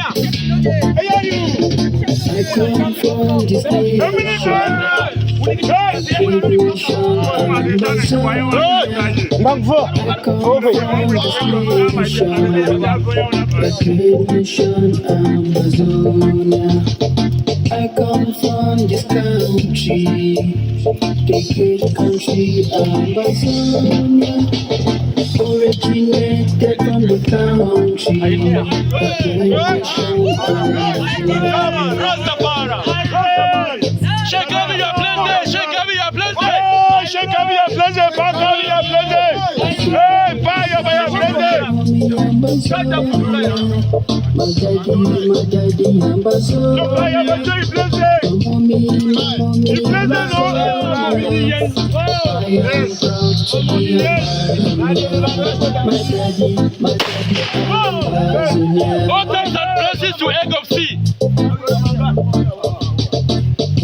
I come from this nation, Ambazonia. I come from this country, the great country, Ambazonia. Originated from the country, the great nation, Ambazonia.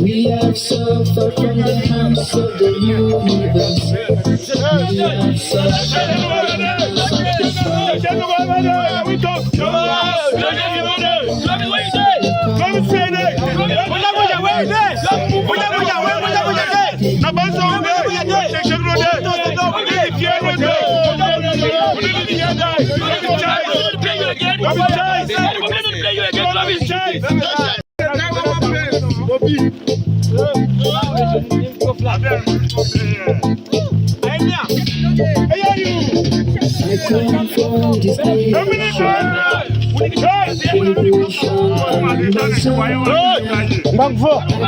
We have suffered from the hands of the universe. We have suffered from the hands I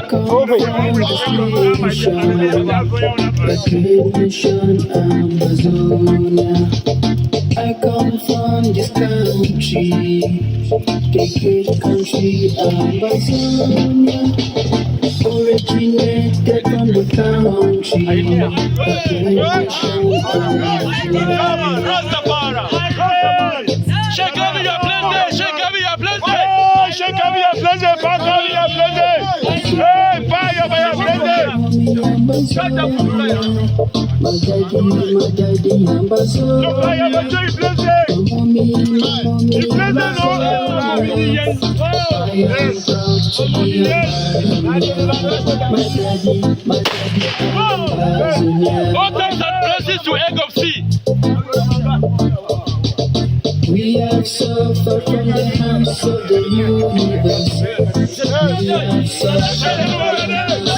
come from this nation, Ambazonia. I come from this country, the great country, Ambazonia. Originated from the country, the great nation, Ambazonia. We have suffered from the hands of the universe. We have suffered from the hands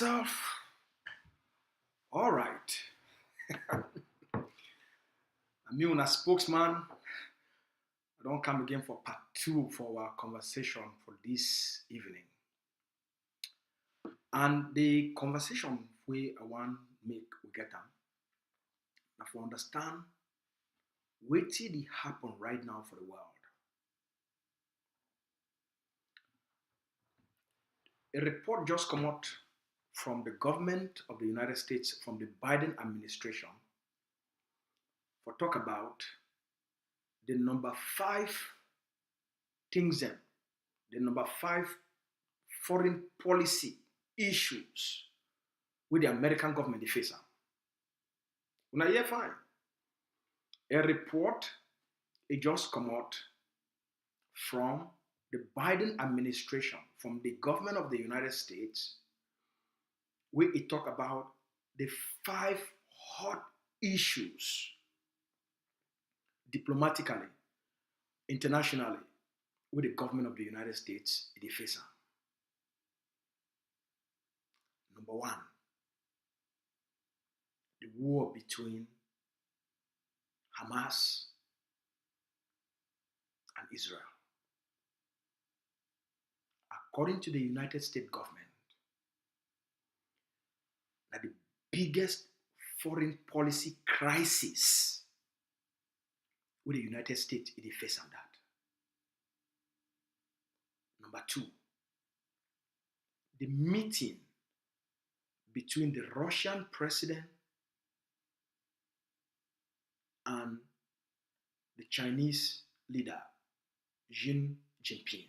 Myself. All right. I'm a spokesman. I don't come again for part 2 for our conversation for this evening. And the conversation we want make we get them. Now for understand what did happen right now for the world. A report just come out from the government of the United States, from the Biden administration, for talk about the number 5 things, the number 5 foreign policy issues with the American government face. Now hear fine. A report it just come out from the Biden administration, from the government of the United States, where it talk about the 5 hot issues diplomatically, internationally, with the government of the United States in the face. Number 1, the war between Hamas and Israel. According to the United States government, that the biggest foreign policy crisis with the United States in the face of that. Number two, the meeting between the Russian president and the Chinese leader, Xi Jinping.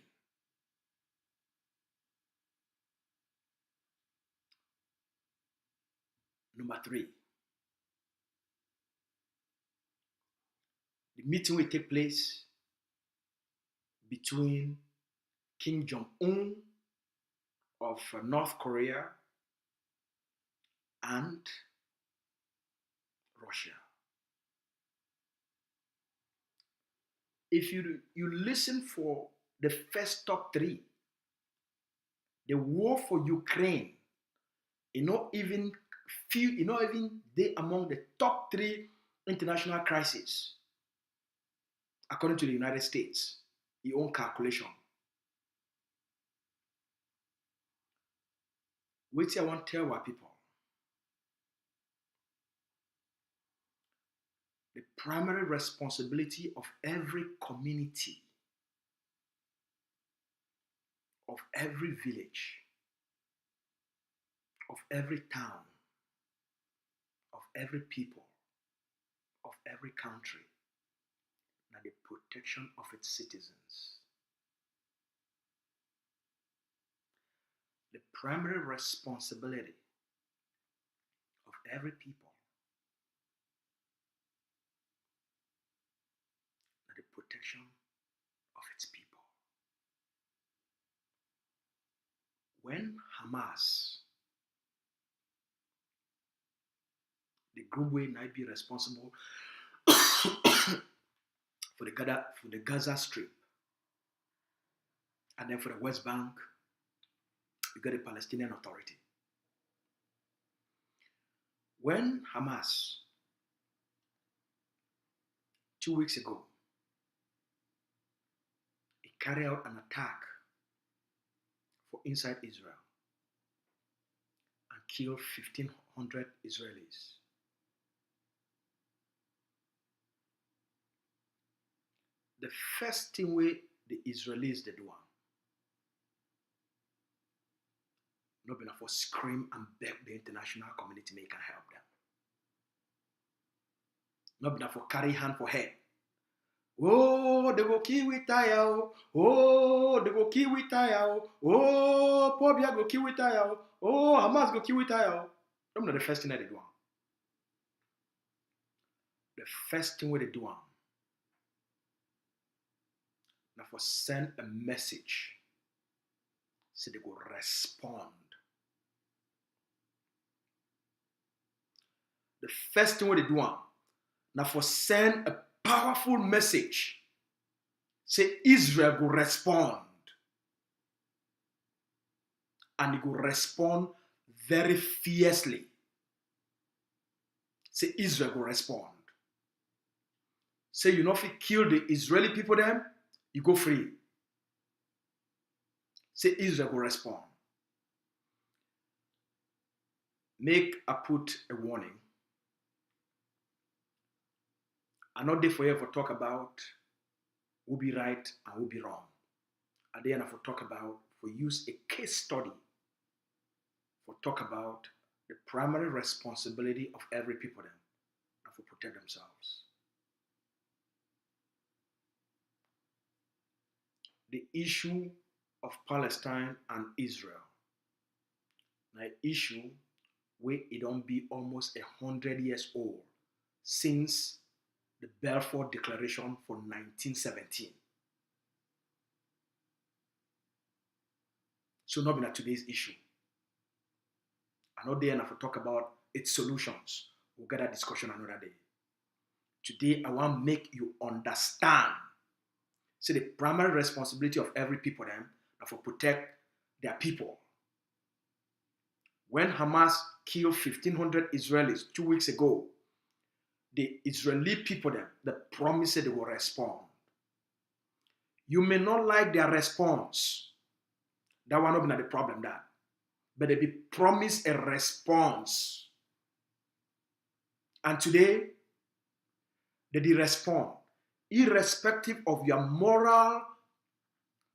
Number three, the meeting will take place between Kim Jong-un of North Korea and Russia. If you listen for the first top three, the war for Ukraine, not even they among the top three international crises, according to the United States, your own calculation. Wait, I want to tell our people. The primary responsibility of every community, of every village, of every town, of every people, of every country, and the protection of its citizens. The primary responsibility of every people, and the protection of its people. When Hamas, the group will not be responsible for the Gaza Strip, and then for the West Bank, you got the Palestinian Authority. When Hamas, 2 weeks ago, it carried out an attack for inside Israel and killed 1,500 Israelis. The first thing the Israelis did one, not enough for scream and beg the international community make and help them. Not enough for carry hand for head. Oh, they go kill with tire. Oh, they go kill with tire. Oh, Pobia go kill with tire. Oh, Hamas go kill with tire. That's not the first thing that they do. The first thing they do now for send a message so they go respond. The first thing they do now for send a powerful message say Israel go respond, and it go respond very fiercely. Say Israel go respond. Say you know if you kill the Israeli people then you go free. Say Israel go respond. Make I put a warning. I'm not there for you for talk about who be right and who be wrong. I'm there for talk about, for use a case study, for talk about the primary responsibility of every people then, and for protect themselves. The issue of Palestine and Israel, an issue where it don't be almost 100 years old since the Balfour Declaration for 1917. So not been today's issue. I'm not there enough to talk about its solutions. We'll get that discussion another day. Today, I want to make you understand. So the primary responsibility of every people then are for protect their people. When Hamas killed 1,500 Israelis 2 weeks ago, the Israeli people then, they promised they will respond. You may not like their response. That one not be the problem that. But they be promised a response. And today, they respond, irrespective of your moral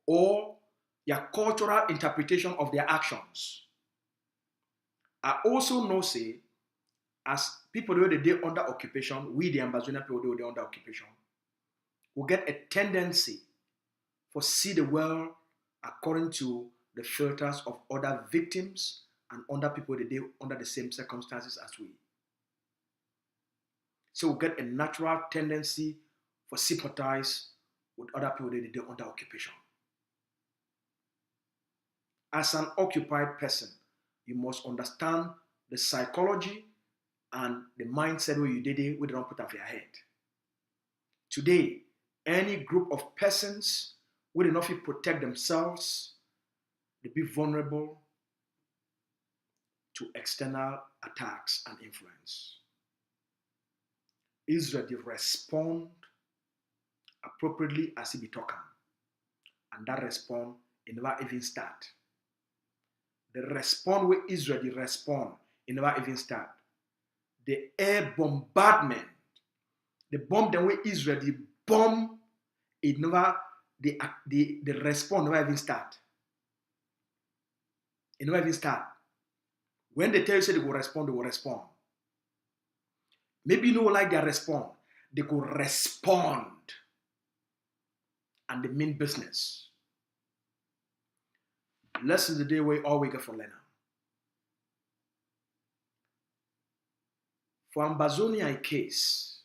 or your cultural interpretation of their actions. I also know, say, as people the day under occupation, we the Ambazonia people the day under occupation, will get a tendency for see the world according to the filters of other victims and other people the day under the same circumstances as we. So we'll get a natural tendency for sympathize with other people that they under occupation. As an occupied person, you must understand the psychology and the mindset where you did it, we don't put off your head. Today, any group of persons will enough protect themselves, they be vulnerable to external attacks and influence. Israel they respond appropriately as he be talking. And that response, it never even start. The response where Israel they respond, it never even start. The air bombardment, the bomb the way Israel they bomb, it never, the response never even start. It never even start. When they tell you say they will respond, they will respond. Maybe you don't like their response. They go respond. And they mean business. Lesson today we all we get for learner. For Ambazonia case,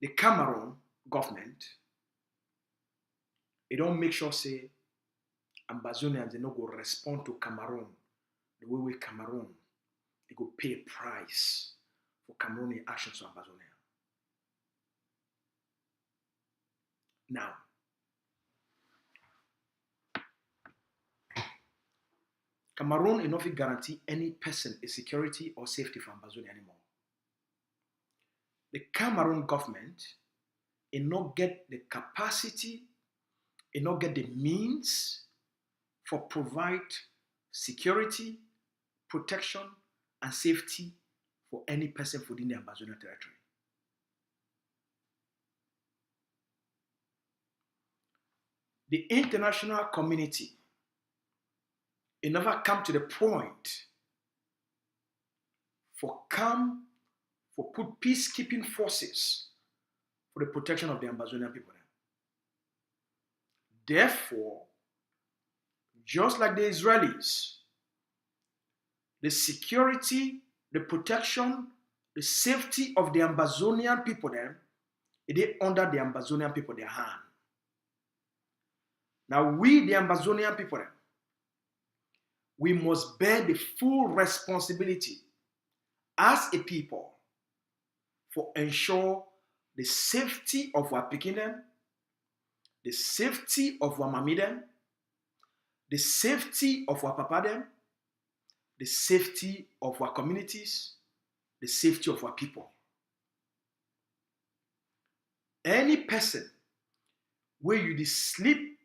the Cameroon government, they don't make sure say Ambazonians they not go respond to Cameroon the way Cameroon they go pay a price for Cameroonian actions to Ambazonia. Now, Cameroon enough to guarantee any person a security or safety for Ambazonia anymore. The Cameroon government it not get the capacity, it not get the means for provide security, protection, and safety for any person within the Ambazonia territory. The international community it never come to the point for put peacekeeping forces for the protection of the Ambazonian people. Therefore, just like the Israelis, the security, the protection, the safety of the Ambazonian people then, it is under the Ambazonian people their hand. Now we, the Ambazonian people then, we must bear the full responsibility as a people for ensure the safety of our Pekin, the safety of our Mami them, the safety of our Papa them, the safety of our communities, the safety of our people. Any person where you sleep,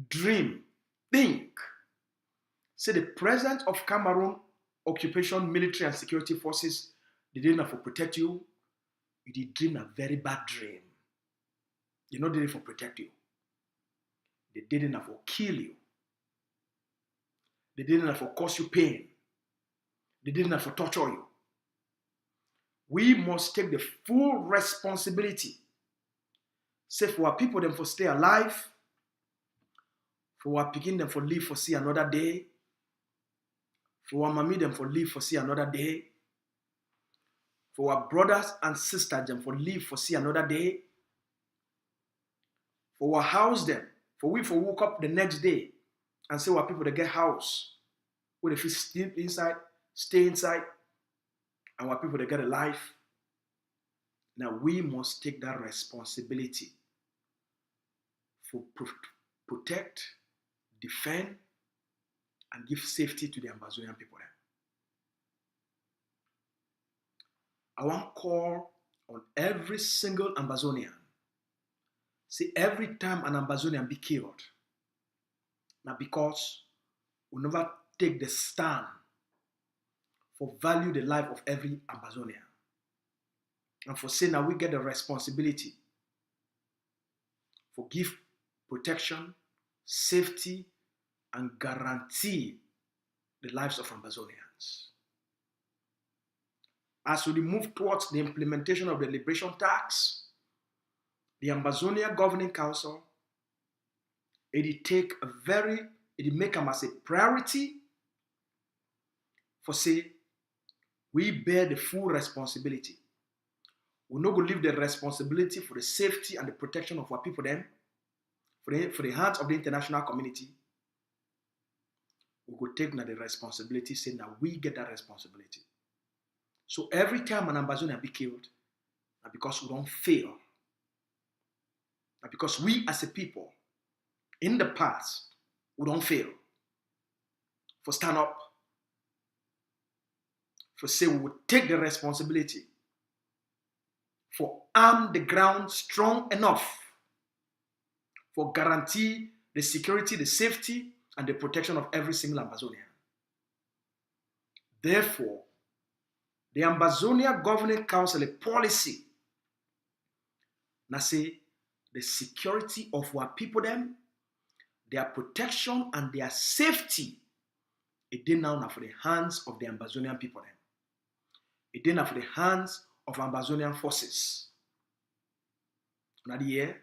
dream, think, say the presence of Cameroon occupation, military and security forces, they didn't have to protect you, you did dream a very bad dream. They not did it for protect you. They didn't have to kill you. They didn't have to cause you pain. They didn't have to torture you. We must take the full responsibility. Say for our people them for stay alive, for our picking them for live for see another day, for our mommy them for live for see another day, for our brothers and sisters them for live for see another day, for our house them, for we for woke up the next day and say our people they get house, where they feel sleep inside, stay inside, and our people they get a life. Now we must take that responsibility for protect, defend, and give safety to the Ambazonian people. I want to call on every single Ambazonian. See, every time an Ambazonian be killed, now because we never take the stand for value the life of every Ambazonian. And for saying that we get the responsibility for give protection, safety, and guarantee the lives of Ambazonians. As we move towards the implementation of the liberation tax, the Ambazonia Governing Council, it make them as a priority for say, we bear the full responsibility. We're not going to leave the responsibility for the safety and the protection of our people then, for the hands of the international community. We could take now the responsibility, saying that we get that responsibility. So every time an Ambazonian be killed, not because we don't fail, not because we as a people, in the past, we don't fail. For stand up, for say we would take the responsibility for arm the ground strong enough for guarantee the security, the safety, and the protection of every single Ambazonian. Therefore, the Ambazonia Governing Council policy now say the security of our people them, their protection and their safety, it did now for the hands of the Ambazonian people them. It did now for the hands of Ambazonian forces. Now the year,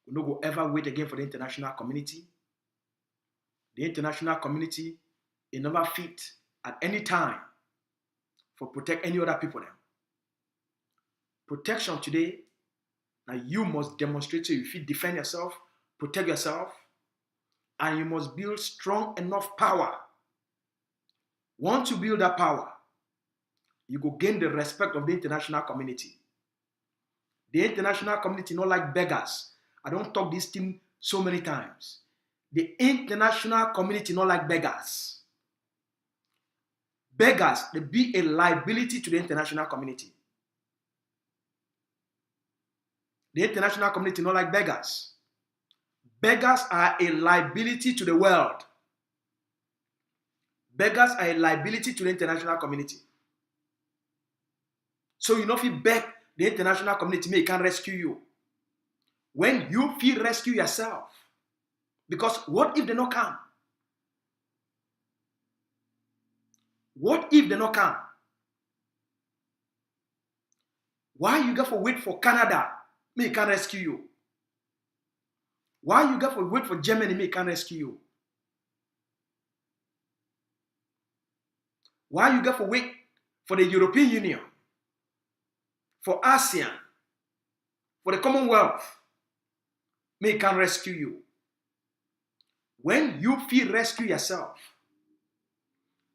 we no go ever wait again for the international community. The international community is never fit at any time for protect any other people them. Protection today, now you must demonstrate so you fit defend yourself, protect yourself, and you must build strong enough power. Once you build that power, you go gain the respect of the international community. The international community not like beggars. I don't talk this thing so many times. The international community not like beggars. Beggars, they be a liability to the international community. The international community not like beggars. Beggars are a liability to the world. Beggars are a liability to the international community. So you know if you beg the international community, may can rescue you. When you feel rescue yourself, because what if they not come? What if they not come? Why you got to wait for Canada, may can rescue you? Why you got to wait for Germany, may can rescue you? Why you got to wait for the European Union, for ASEAN, for the Commonwealth, may can rescue you? When you feel rescue yourself,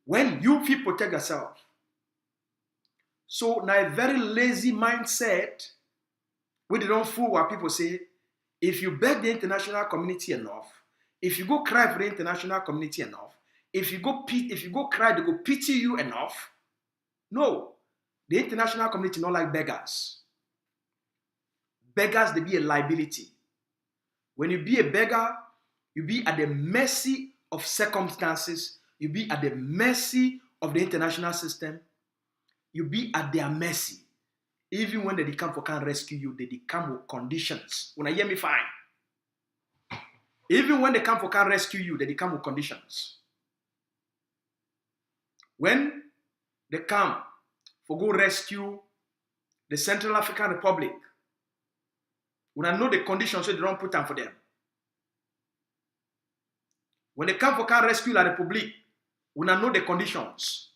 when you feel protect yourself. So now a very lazy mindset, we don't fool what people say, if you beg the international community enough, if you go cry for the international community enough, if you go cry, they go pity you enough. No, the international community not like beggars. Beggars, they be a liability. When you be a beggar, you be at the mercy of circumstances. You be at the mercy of the international system. You be at their mercy. Even when they come for can rescue you, they come with conditions. When I hear me fine. Even when they come for can rescue you, they come with conditions. When they come for go rescue the Central African Republic, when I know the conditions, so they don't put them for them. When they come for can rescue La Republique, when I know the conditions,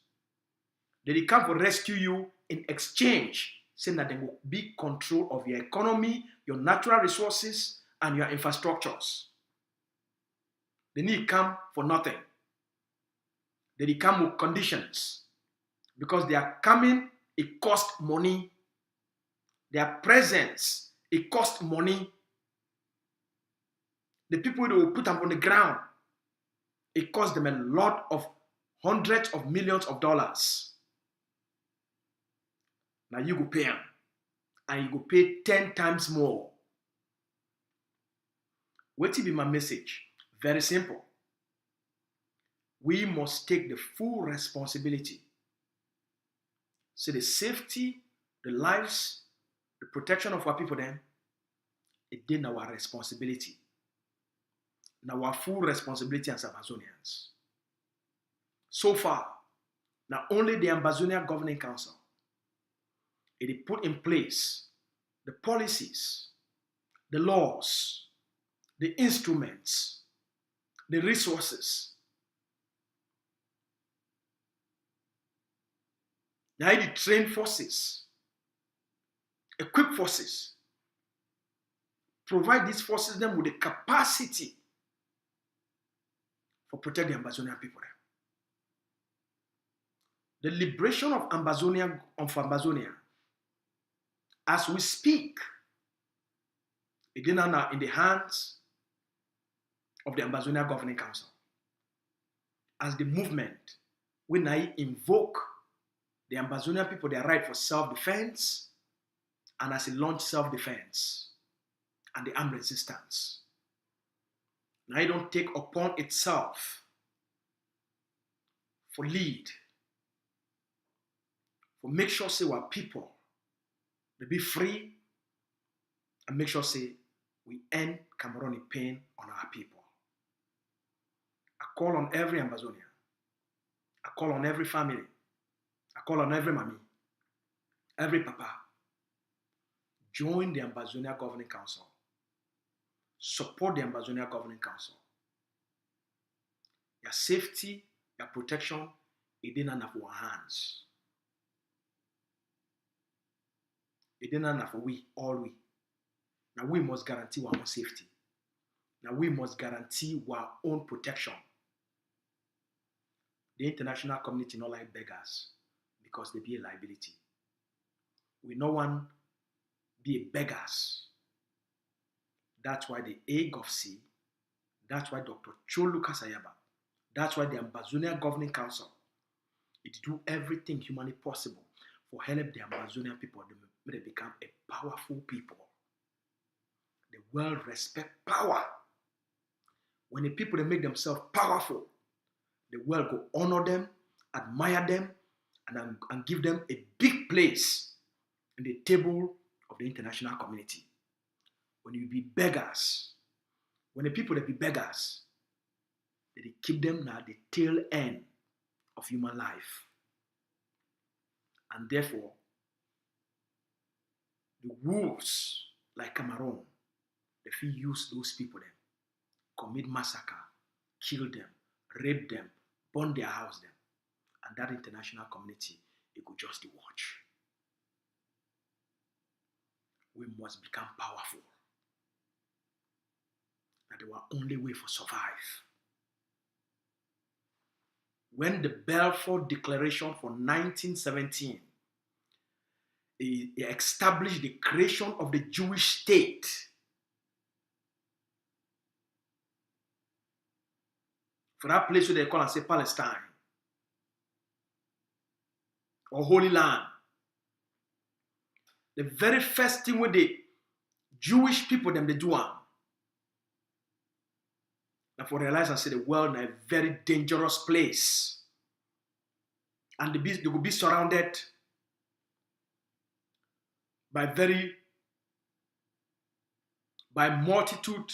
they come for rescue you in exchange, saying that they will be control of your economy, your natural resources, and your infrastructures. They need come for nothing. They come with conditions. Because they are coming, it costs money. Their presence, it costs money. The people that will put them on the ground, it costs them a lot of hundreds of millions of dollars. Now you go pay them. And you go pay 10 times more. What will be my message? Very simple. We must take the full responsibility say the safety, the lives, the protection of our people then, it did our responsibility. Now our full responsibility as Ambazonians. So far, not only the Ambazonia Governing Council, it put in place the policies, the laws, the instruments, the resources. Now the trained forces, equipped forces, provide these forces them with the capacity for protect the Ambazonian people. The liberation of Ambazonia, as we speak, it is now in the hands of the Ambazonia Governing Council. As the movement, when I invoke the Ambazonian people their right for self-defense, and as it launch self-defense and the armed resistance. Now it don't take upon itself for lead, for make sure say our people they be free, and make sure say we end Cameroonian pain on our people. I call on every Ambazonian. I call on every family. I call on every mommy, every papa. Join the Ambazonia Governing Council. Support the Ambazonia Governing Council. Your safety, your protection, it didn't have our hands. It didn't have we, all we. Now we must guarantee our own safety. Now we must guarantee our own protection. The international community not like beggars because they be a liability. We no one be a beggars. That's why the AGOVC, that's why Dr. Cho Lucas Ayaba, that's why the Ambazonia Governing Council, it do everything humanly possible for help the Ambazonian people to become a powerful people. The world respect power. When the people they make themselves powerful, the world go honor them, admire them, and give them a big place in the table of the international community. When you be beggars, when the people that be beggars, they keep them at the tail end of human life. And therefore, the wolves like Cameroon, they feel use those people them, commit massacre, kill them, rape them, burn their house them. And that international community, it could just watch. We must become powerful. That our only way for survive. When the Balfour Declaration for 1917 established the creation of the Jewish state, for that place where they call and say Palestine or Holy Land, the very first thing with the Jewish people them they do now for realize and say the world is a very dangerous place. And they will be surrounded by multitude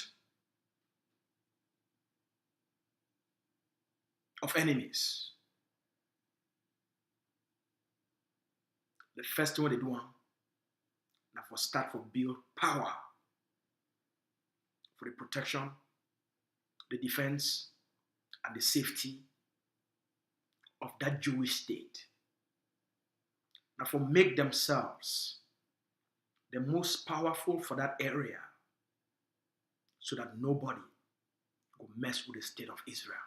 of enemies. The first thing what they do now for start for build power for the protection, the defense, and the safety of that Jewish state. Now for make themselves the most powerful for that area so that nobody will mess with the state of Israel.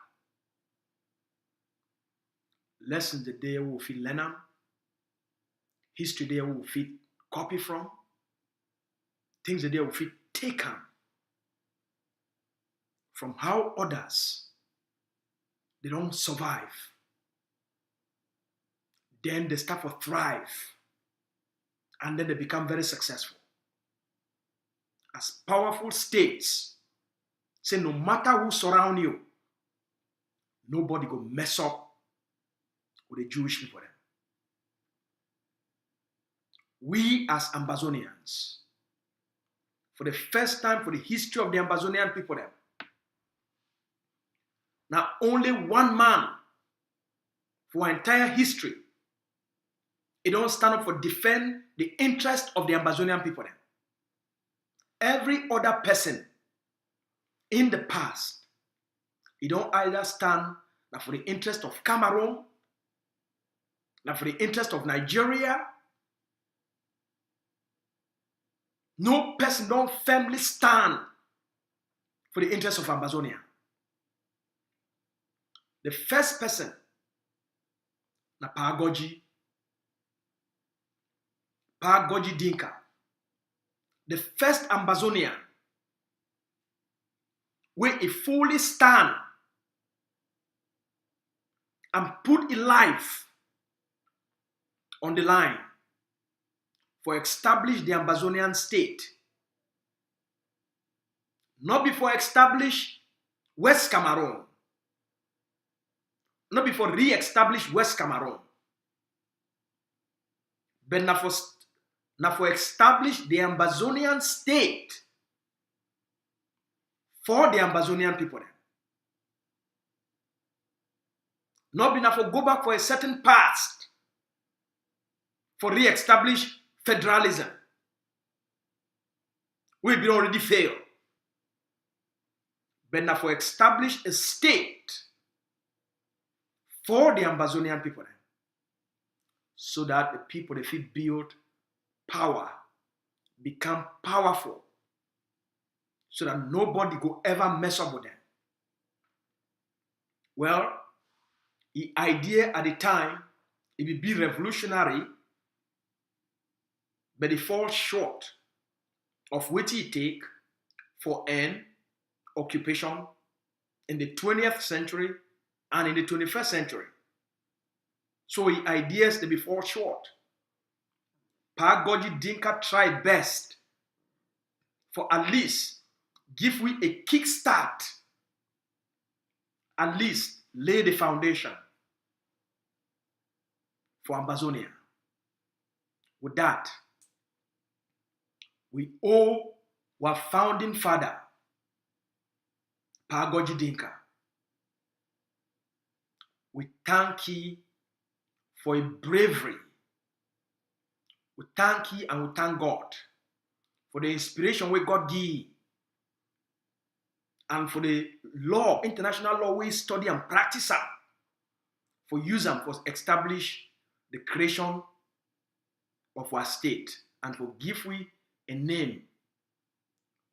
Lessons the day we will feel learn them, history there we will feel copy from, things the day we will feel taken from how others they don't survive. Then they start to thrive. And then they become very successful. As powerful states, say no matter who surround you, nobody go mess up with the Jewish people. we as Ambazonians, for the first time for the history of the Ambazonian people, them, now only one man for our entire history, it don't stand up for defend the interest of the Ambazonian people. Them. Every other person in the past, it don't either stand for the interest of Cameroon, for the interest of Nigeria. No person don't firmly stand for the interest of Ambazonia. The first person, na Pagoji Dinka, the first Ambazonian, where he fully stand and put a life on the line for establish the Ambazonian state. Not before establish West Cameroon. Not before re-establish West Cameroon. But now for establish the Ambazonian state for the Ambazonian people. Not be now for go back for a certain past for re-establish federalism. We've been already failed. But now for establish a state for the Ambazonian people, so that the people, they feel build power, become powerful, so that nobody go ever mess up with them. Well, the idea at the time, it will be revolutionary, but it falls short of what it take for an occupation in the 20th century and in the 21st century. So the ideas, they be fall short. Pagoji Dinka tried best for at least give we a kickstart, at least lay the foundation for Ambazonia. With that, we owe our founding father, Pagoji Dinka. We thank you for a bravery. We thank you and we thank God for the inspiration we God give, and for the law, international law we study and practice them, for use them for establish the creation of our state, and for give we a name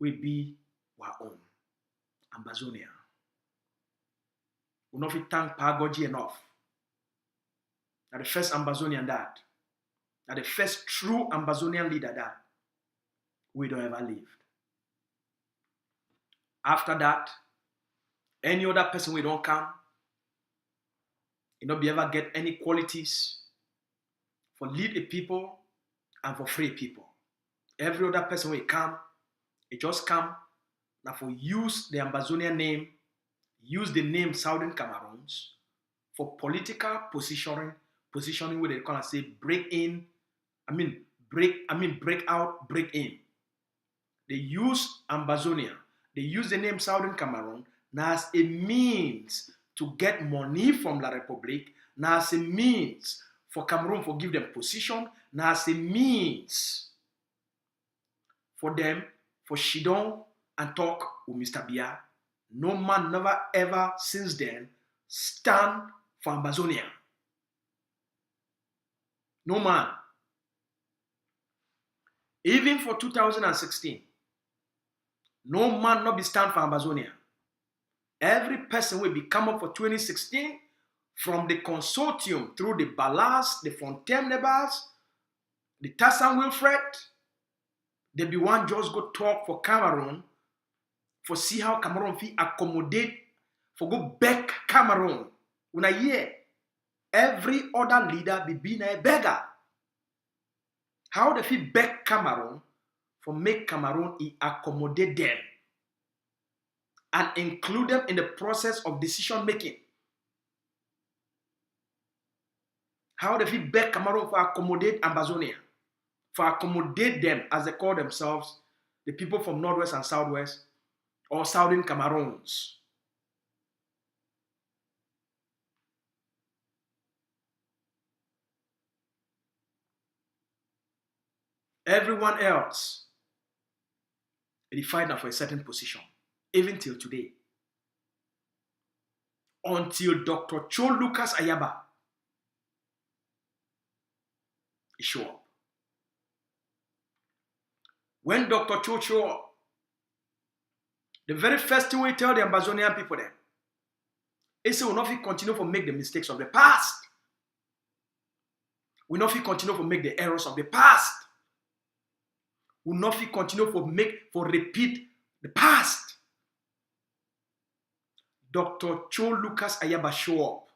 will be our own, Ambazonia. We not thank Pagoji enough. That the first Ambazonian that the first true Ambazonian leader that we don't ever lived. After that, any other person we don't come, you not be ever get any qualities for lead a people and for free people. Every other person will come, it just come now for use the Ambazonian name, use the name Southern Cameroons for political positioning where they kind of say break out, break in. They use Ambazonia, they use the name Southern Cameroon now as a means to get money from La République, now as a means for Cameroon for give them position, now as a means for them for Shidon and talk with Mr. Biya. No man never ever since then stand for Ambazonia. No man. Even for 2016, no man not be stand for Ambazonia. Every person will be come up for 2016 from the consortium through the Ballas, the Fontaine Nebas, the Tassan Wilfred. They be one just go talk for Cameroon for see how Cameroon feel accommodate for go back Cameroon. When I hear every other leader be being a beggar. How they feel back Cameroon for make Cameroon accommodate them and include them in the process of decision making. How they feel back Cameroon for accommodate Ambazonia, for accommodate them, as they call themselves, the people from Northwest and Southwest, or Southern Cameroons. Everyone else, they fight for a certain position, even till today. Until Dr. Cho Lucas Ayaba show up. When Dr. Cho show up, the very first thing we tell the Ambazonian people then is we not continue to make the mistakes of the past. We not continue to make the errors of the past. We not continue to repeat the past. Dr. Cho Lucas Ayaba show up.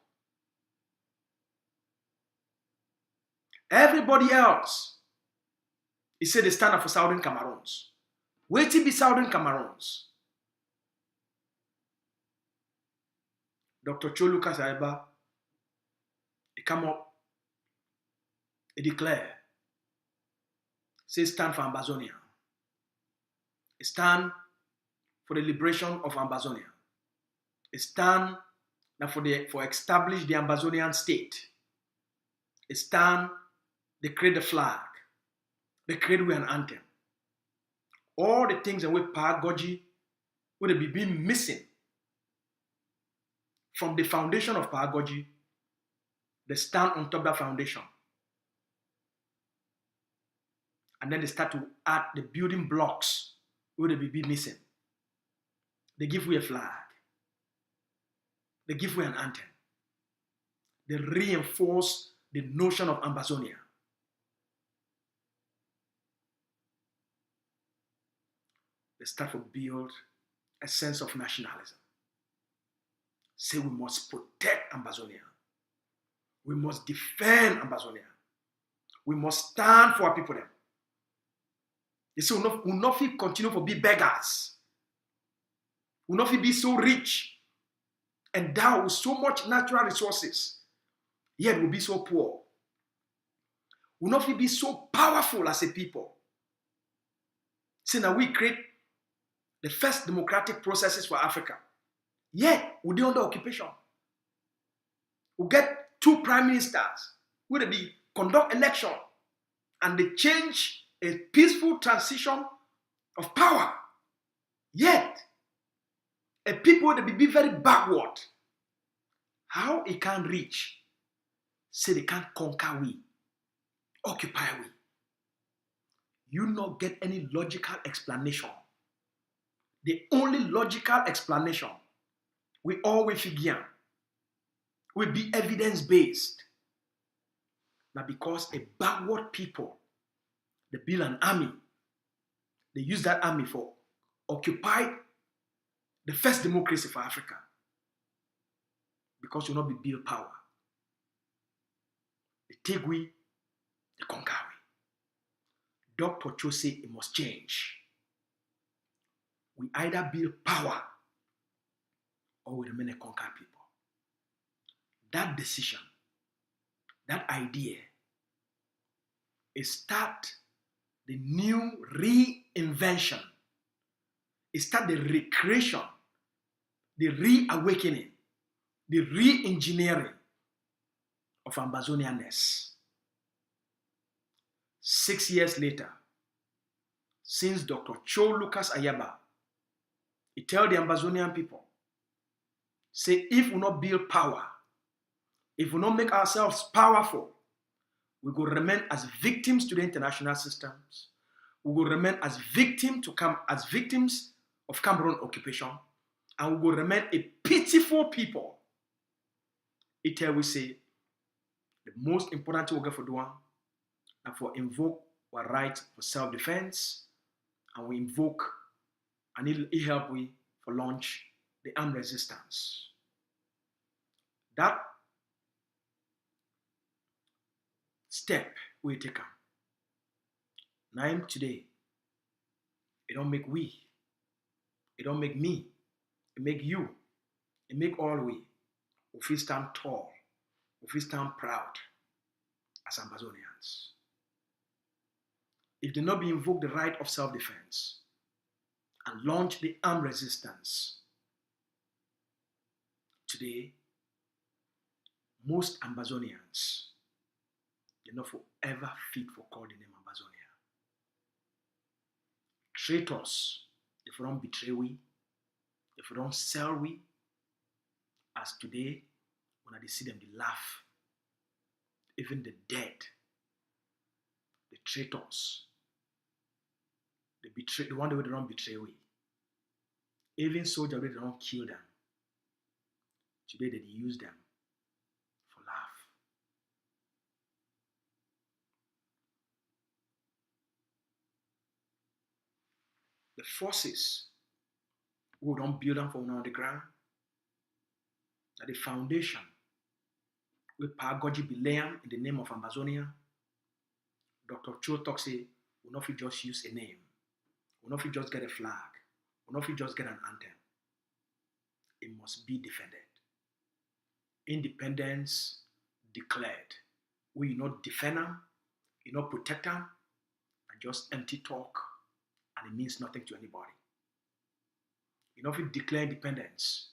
Everybody else, he said they stand up for Southern Cameroons. Wait till be Southern Cameroons. Dr. Cho Lucas Ayaba, he come up, he declare, say stand for Ambazonia. He stand for the liberation of Ambazonia. He stand for establish the Ambazonian state. He stand, they create the flag. They create an anthem. All the things in which Paragogy would have been missing from the foundation of Paragogy, they stand on top of that foundation. And then they start to add the building blocks would have been missing. They give you a flag. They give you an anthem. They reinforce the notion of Ambazonia. They start to build a sense of nationalism. Say we must protect Ambazonia. We must defend Ambazonia. We must stand for our people then. They say we'll not continue to be beggars. We'll not be so rich, endowed with so much natural resources, yet we'll be so poor. We'll not be so powerful as a people. Say now we create the first democratic processes for Africa. Yet, we'll be under occupation. We'll get 2 prime ministers. We'll conduct election. And they change a peaceful transition of power. Yet, a people will be very backward. How it can reach? Say they can't conquer we. Occupy we. You not get any logical explanation. The only logical explanation we always figure will be evidence-based. Now because a backward people, they build an army. They use that army for occupy the first democracy for Africa. Because you not be build power. They take we, they conquer we. Dr. Cho say it must change. We either build power or we remain a conquered people. That decision, that idea, is start the new reinvention. It start the recreation, the reawakening, the re-engineering of Ambazonianness. 6 years later, since Dr. Cho Lucas Ayaba, he tell the Ambazonian people, say if we not build power, if we not make ourselves powerful, we will remain as victims to the international systems. We will remain as victims of Cameroon occupation, and we will remain a pitiful people. It will say the most important thing we get for doing and for invoke our right for self-defense, and we invoke and it help we for launch the armed resistance. That step we take up. Now today, it don't make we, it don't make me, it make you, it make all we. If we stand tall, if we stand proud as Ambazonians. if they not be invoke the right of self-defense and launch the armed resistance, today, most Ambazonians, they're not forever fit for call the name Ambazonia. Traitors, if we don't betray we, if we don't sell we, as today, when I see them, they laugh. Even the dead, the traitors, the one that they don't betray we. Even soldiers, they don't kill them. Today, they use them for laugh. The forces who don't build them from on the ground, that the foundation where Paragogy be laying in the name of Ambazonia, Dr. Cho talks say, we'll not just use a name. We'll not just get a flag. We'll not just get an anthem. It must be defended. Independence declared. We you not defend them, you not protect them, and just empty talk, and it means nothing to anybody. You know, if you declare independence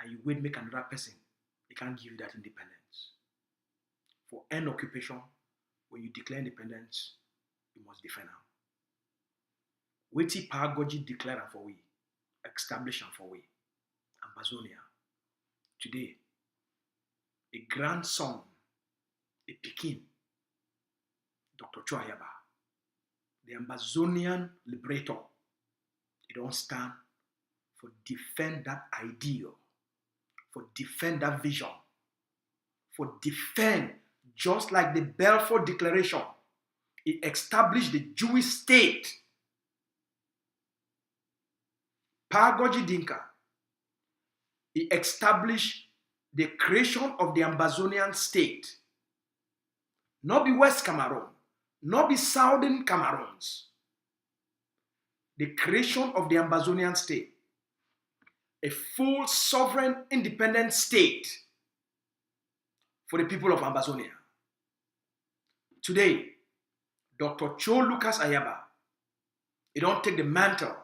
and you wait make another person, they can't give you that independence. For end occupation, when you declare independence, you must defend them. Wait Paragogy declare them for we, establish them for we. Ambazonia. Today, a grandson, a Pekin, Dr. Ayaba, the Ambazonian liberator, he don't stand for defend that ideal, for defend that vision, for defend, just like the Balfour Declaration, it established the Jewish state. Paragogy Dinka, he established the creation of the Ambazonian state. Not be West Cameroon, not be Southern Cameroons. The creation of the Ambazonian state. A full sovereign independent state for the people of Ambazonia. Today, Dr. Cho Lucas Ayaba, he don't take the mantle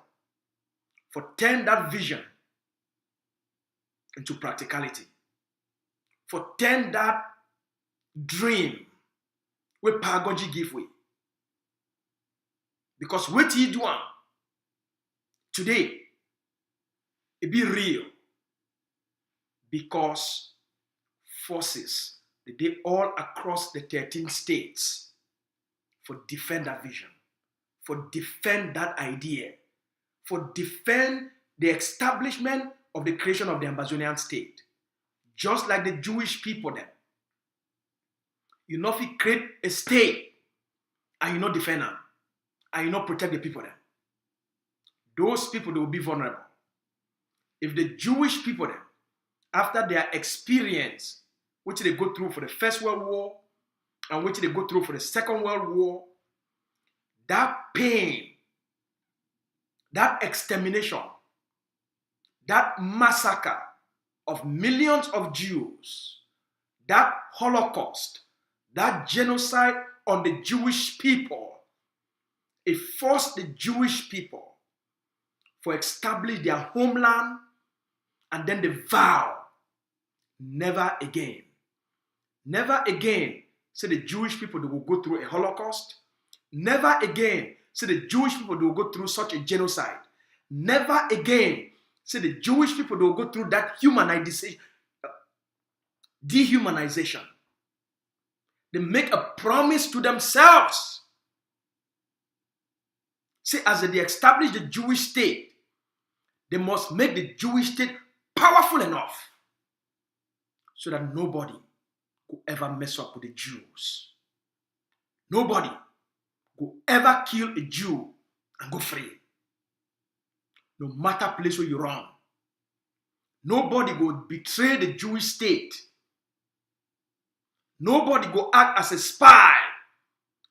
for turn that vision into practicality, for turn that dream where Paragogy give way. Because what he do today, it be real. Because forces, they all across the 13 states for defend that vision, for defend that idea, for defend the establishment of the creation of the Ambazonian state. Just like the Jewish people then. You know if you create a state and you not defend them, and you not protect the people then. Those people, they will be vulnerable. If the Jewish people then, after their experience, which they go through for the First World War, and which they go through for the Second World War, that pain, that extermination, that massacre of millions of Jews, that Holocaust, that genocide on the Jewish people, it forced the Jewish people to establish their homeland, and then they vow, never again. Never again say the Jewish people they will go through a Holocaust. Never again say the Jewish people they will go through such a genocide. Never again say the Jewish people they will go through that dehumanization. They make a promise to themselves. See, as they establish the Jewish state, they must make the Jewish state powerful enough so that nobody could ever mess up with the Jews. Nobody could ever kill a Jew and go free. No matter place where you run. Nobody will betray the Jewish state. Nobody go act as a spy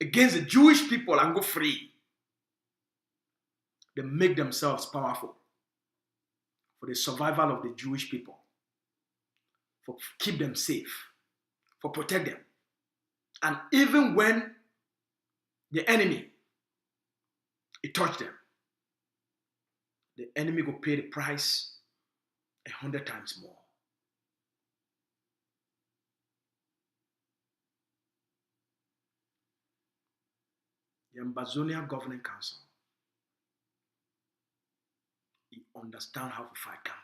against the Jewish people and go free. They make themselves powerful for the survival of the Jewish people, for keep them safe, for protect them. And even when the enemy It touched them. The enemy will pay the price 100 times more. The Ambazonia Governing Council, it understands how to fight Cameroon.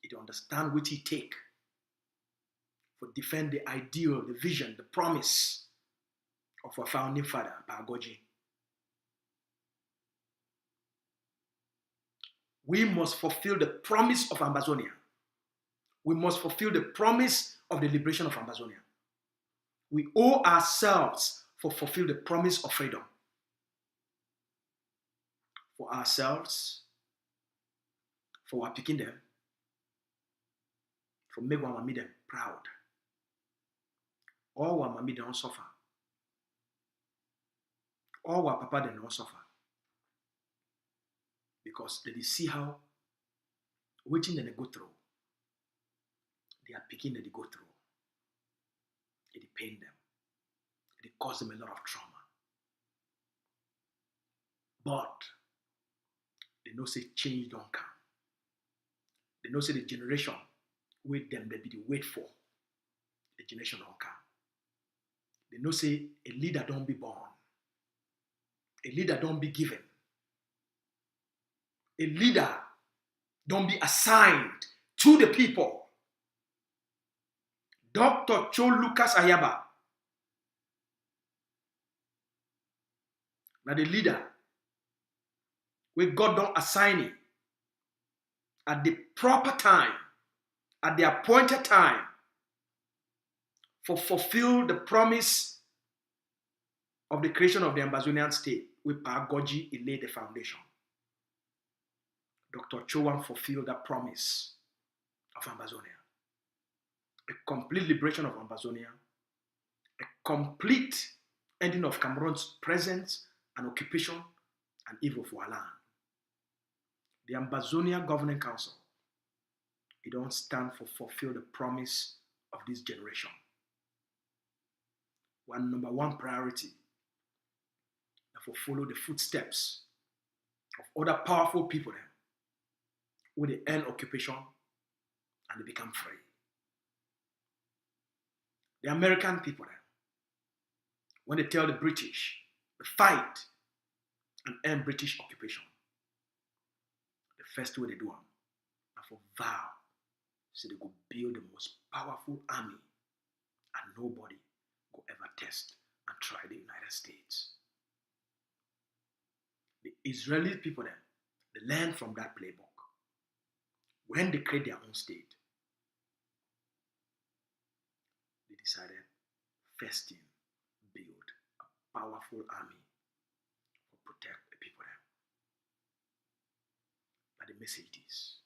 It understands which it take for defend the ideal, the vision, the promise of our founding father, Pagoji. We must fulfill the promise of Ambazonia. We must fulfill the promise of the liberation of Ambazonia. We owe ourselves for fulfill the promise of freedom. For ourselves, for our picking them, for make our mammy them proud. All our mammy don't suffer. All our papa they don't suffer. Because they see how waiting they go through. They are picking that they go through. It pain them. It cause them a lot of trauma. But they know say change don't come. They know say the generation with them they be the wait for. The generation don't come. They know say a leader don't be born. A leader don't be given. A leader don't be assigned to the people. Dr. Cho Lucas Ayaba, now the leader, where God don't assign it at the proper time, at the appointed time, for fulfill the promise of the creation of the Ambazonian state, with Pagoji, he laid the foundation. Dr. Chowan fulfilled that promise of Ambazonia. A complete liberation of Ambazonia, a complete ending of Cameroon's presence and occupation and evil for our land. The Ambazonia Governing Council, it don't stand for fulfill the promise of this generation. Number one priority, for follow the footsteps of other powerful people then, who they end occupation and they become free. The American people then, when they tell the British to fight and end British occupation, the first way they do them, and for vow, so they go build the most powerful army and nobody go ever test and try the United States. The Israeli people then, they learn from that playbook. When they create their own state, they decided first thing, build a powerful army to protect the people then. But the message is,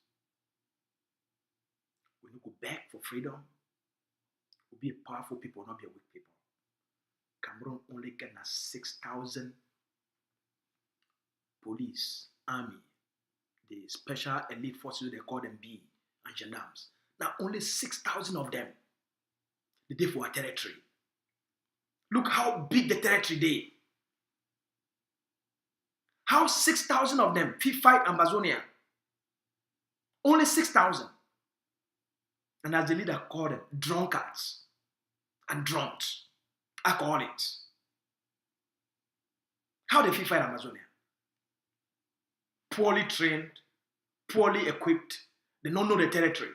when you go back for freedom, we'll be a powerful people, not be a weak people. Cameroon only get 6,000 police, army, the special elite forces, they call them B, and gendarmes. Now only 6,000 of them, they did for our territory. Look how big the territory they. How 6,000 of them fight Ambazonia. Only 6,000. And as the leader called them, drunkards and drunks, alcoholics. How they fight Amazonia? Poorly trained, poorly equipped. They don't know the territory.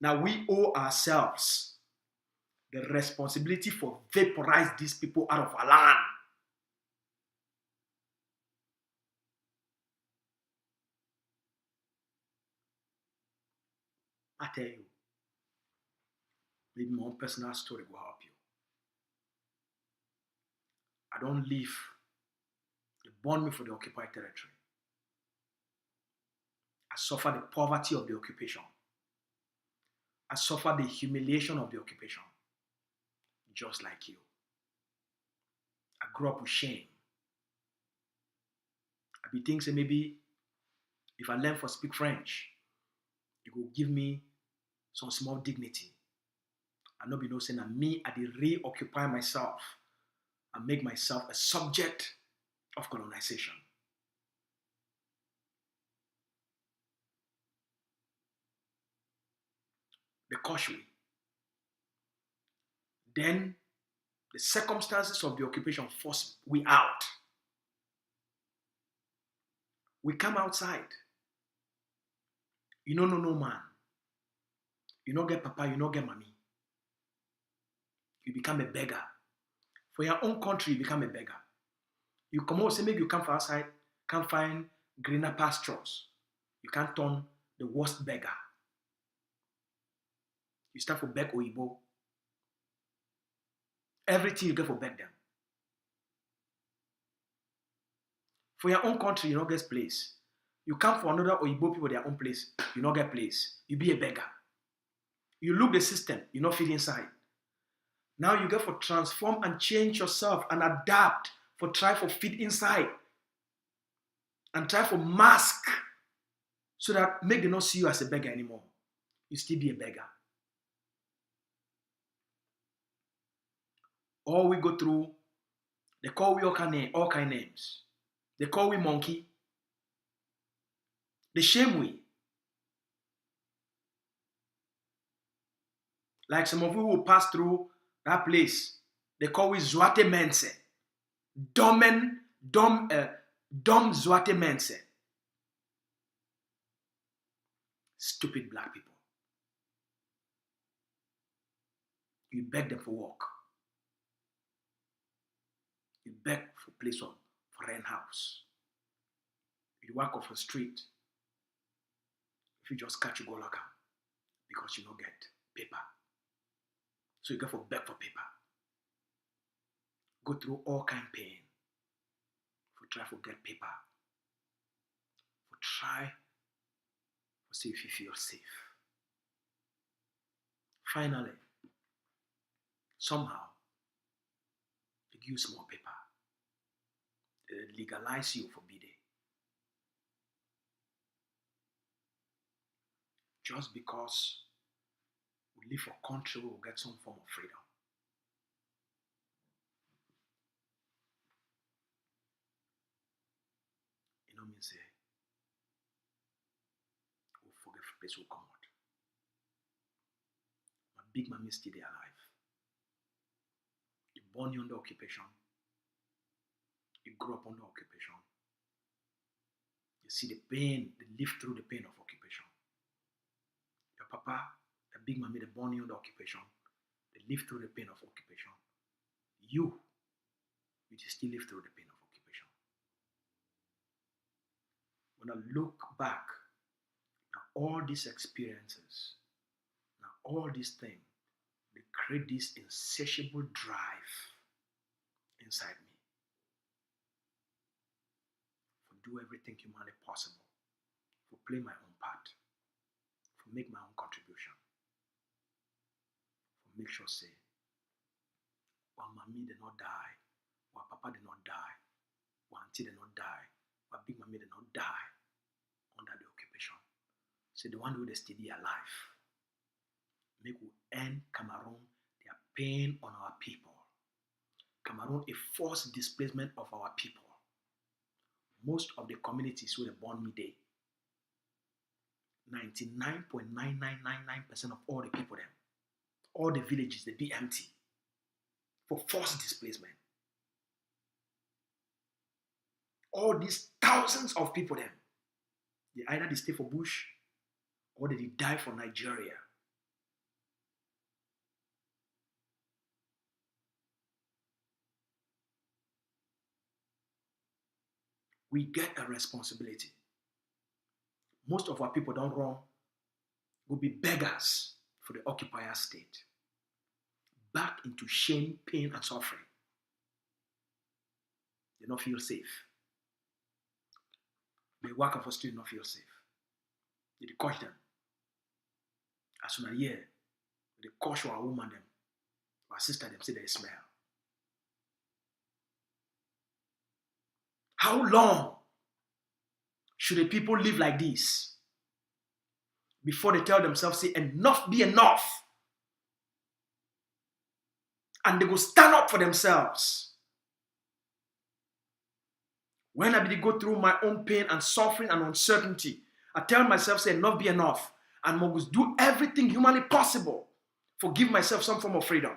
Now we owe ourselves the responsibility for vaporize these people out of our land. I tell you, maybe my own personal story will help you. I don't live. They born me for the occupied territory. I suffer the poverty of the occupation. I suffer the humiliation of the occupation. Just like you. I grew up with shame. I be thinking say maybe if I learn to speak French, it will give me some small dignity. I no be no saying that me, I did reoccupy myself and make myself a subject of colonization. The caution. Then the circumstances of the occupation force we out. We come outside. You don't know no man. You don't get papa, you don't get mommy. You become a beggar. For your own country, you become a beggar. You come out, say maybe you come from outside, can't find greener pastures. You can't turn the worst beggar. You start for beg Oyibo. Everything you get for beg them. For your own country, you don't get place. You come for another Oyibo people their own place, you don't get place. You be a beggar. You look the system, you not fit inside. Now you get for transform and change yourself and adapt for try for fit inside. And try for mask so that make them not see you as a beggar anymore. You still be a beggar. All we go through, they call we all kind of names. They call we monkey. They shame we. Like some of you will pass through that place. They call we Zwarte Mense. Dumb Zwarte Mense. Stupid black people. You beg them for work. You beg for place for rent house. You walk off the street. If you just catch you go lock up because you don't get paper. So you go for beg for paper. Go through all kind of pain. For try for get paper. For try for see if you feel safe. Finally, somehow, they give you small paper. They legalize you for bidding. Just because we live for a country where we'll get some form of freedom. You know me say, we'll forget the place we'll come out. My big mommy is still there alive. You born you under occupation. You grew up under occupation. You see the pain, they live through the pain of occupation. Your papa, the big mommy, they born you under occupation. They live through the pain of occupation. You still live through the pain of occupation. When I look back at all these experiences, now all these things, they create this insatiable drive inside me. For do everything humanly possible, for play my own part, for make my own contribution, for make sure say, while mommy did not die, while papa did not die, while auntie did not die, while big mommy did not die under the occupation. So the one who they still alive, make we end Cameroon their pain on our people. Cameroon a forced displacement of our people. Most of the communities where they born me day, 99.99999% of all the people them, all the villages, they be empty for forced displacement. All these thousands of people them, they either they stay for bush or they die for Nigeria. We get a responsibility. Most of our people don't run, will be beggars for the occupier state. Back into shame, pain, and suffering. They don't feel safe. They work for still not feel safe. They coach them. As soon as they coach our woman them, our sister them say they smell. How long should the people live like this before they tell themselves, say, enough be enough? And they go stand up for themselves When I be go through my own pain and suffering and uncertainty, I tell myself, say, enough be enough. And I must do everything humanly possible for give myself some form of freedom.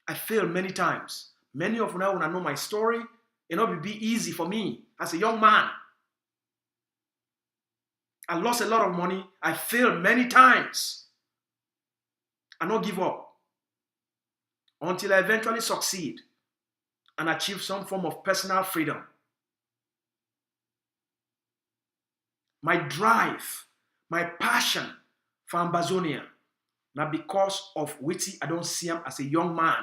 I failed many times. Many of you now, when I know my story, it not be easy for me as a young man. I lost a lot of money. I failed many times. I not give up until I eventually succeed and achieve some form of personal freedom. My drive, my passion for Ambazonia, now because of which I don't see him as a young man,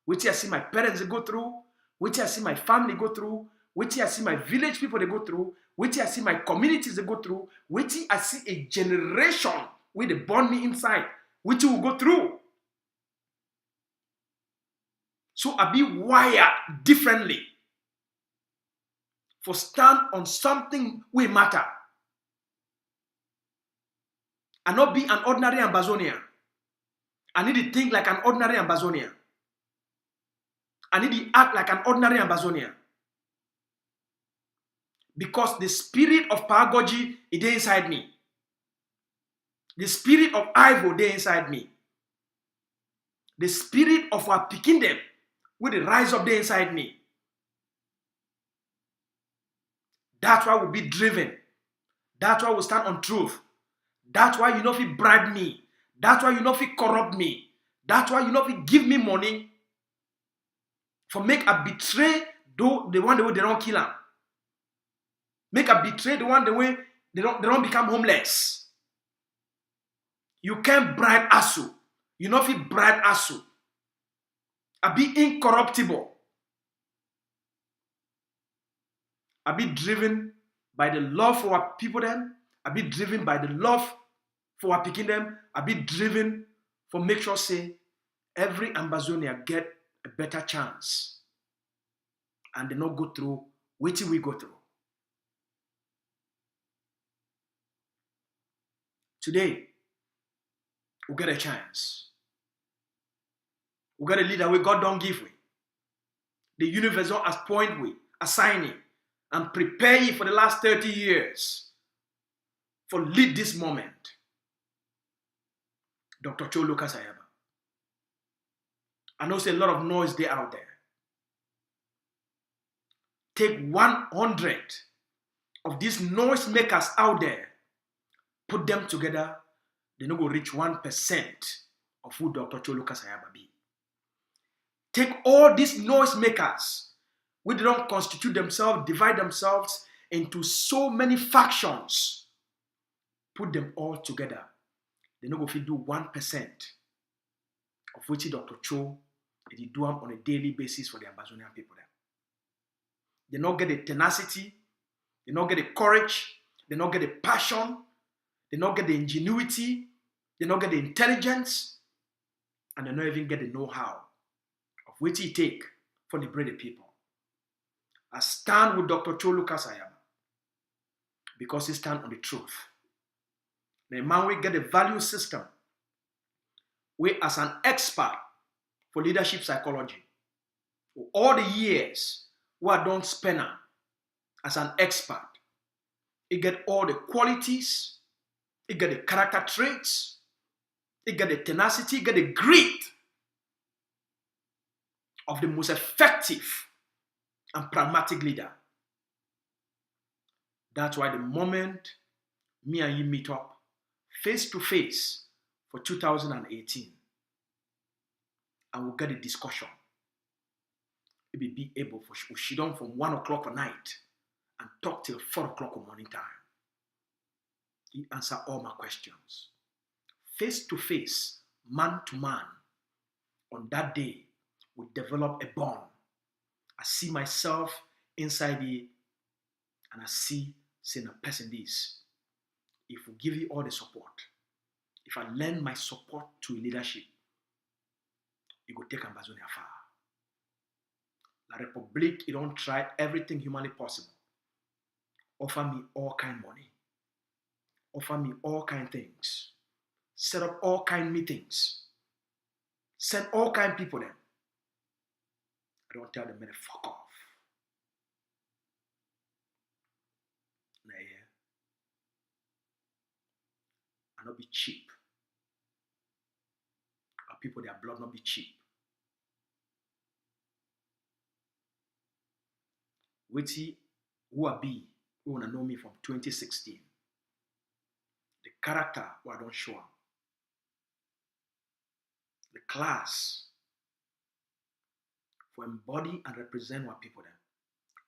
which I see my parents go through, which I see my family go through, which I see my village people they go through, which I see my communities they go through, which I see a generation where they born me inside, which will go through. So I be wired differently for stand on something we matter. I not be an ordinary Ambazonian. I need to think like an ordinary Ambazonian. I need to act like an ordinary Ambazonian. Because the spirit of pedagogy is there inside me. The spirit of Ivo there inside me. The spirit of our kingdom will rise up there inside me. That's why we'll be driven. That's why we'll stand on truth. That's why you know if you bribe me. That's why you know if you corrupt me. That's why you know if you give me money for make a betray the one the way they don't kill him. Make a betray the one the way they don't become homeless. You can't bribe Asu. You know if you bribe Asu. I be incorruptible. I be driven by the love for our people then. I be driven by the love for our picking them. I be driven for make sure say every Ambazonia get a better chance. And they not go through what we go through. Today, we get a chance. We got a leader we God don't give we. The universe don't appoint we, assign it, and prepare you for the last 30 years for lead this moment. Dr. Cho Lucas Ayaba. I know there's a lot of noise there out there. Take 100 of these noise makers out there, put them together, they no go reach 1% of who Dr. Cho Lucas Ayaba be. Take all these noise makers, which don't constitute themselves, divide themselves into so many factions, put them all together. They no go fit do 1% of which Dr. Cho they do them on a daily basis for the Ambazonian people. They not get the tenacity, they not get the courage, they not get the passion, they not get the ingenuity, they not get the intelligence, and they not even get the know-how of which it take for liberate the people. I stand with Dr. Cho Lucas Ayaba because he stand on the truth. The man will get a value system where as an expert for leadership psychology, for all the years where I don't spend as an expert, he get all the qualities, he get the character traits, he get the tenacity, he get the grit of the most effective and pragmatic leader. That's why the moment me and you meet up face to face for 2018, and we'll get a discussion. We'll be able to sit down from 1 o'clock at night and talk till 4 o'clock in morning time. He answer all my questions. Face to face, man to man, on that day, we develop a bond. I see myself inside it, and I see saying a person this. If we give you all the support, if I lend my support to leadership, it will take Ambazonia far. La Republic, it don't try everything humanly possible. Offer me all kind money. Offer me all kind things. Set up all kind meetings. Send all kind people there. I don't tell them, man, fuck off. and not be cheap. Our people, their blood not be cheap. Witty, who I be, who wanna know me from 2016. The character who I don't show up. The class for embody and represent our people them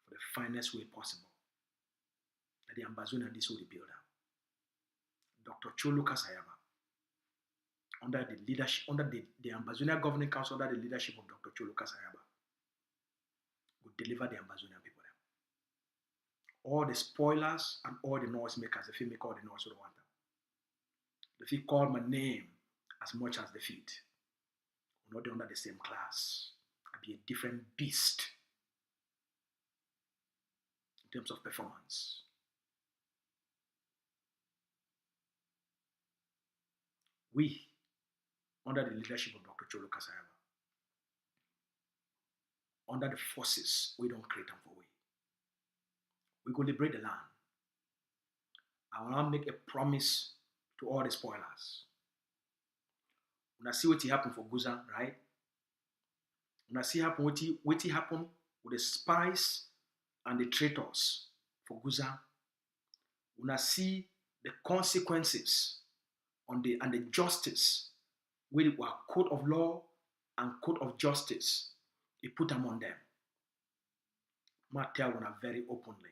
for the finest way possible. That the Ambazonia this will build up. Dr. Cho Lucas Ayaba, under the leadership, under the Ambazonia Governing Council, under the leadership of Dr. Cho Lucas Ayaba, will deliver the Ambazonian people them. All the spoilers and all the noise makers, if you make all the noise of the water. If you call my name as much as the feet, we're not under the same class. I'll be a different beast in terms of performance. We, under the leadership of Dr. Cho Lucas Ayaba, under the forces, we don't create them for we go liberate the land. I will now make a promise to all the spoilers. When I see what happened for Guza, right? When I see happen what happened with the spies and the traitors for Guza, when I see the consequences and the justice with our code of law and code of justice, he put them on them. I tell you very openly.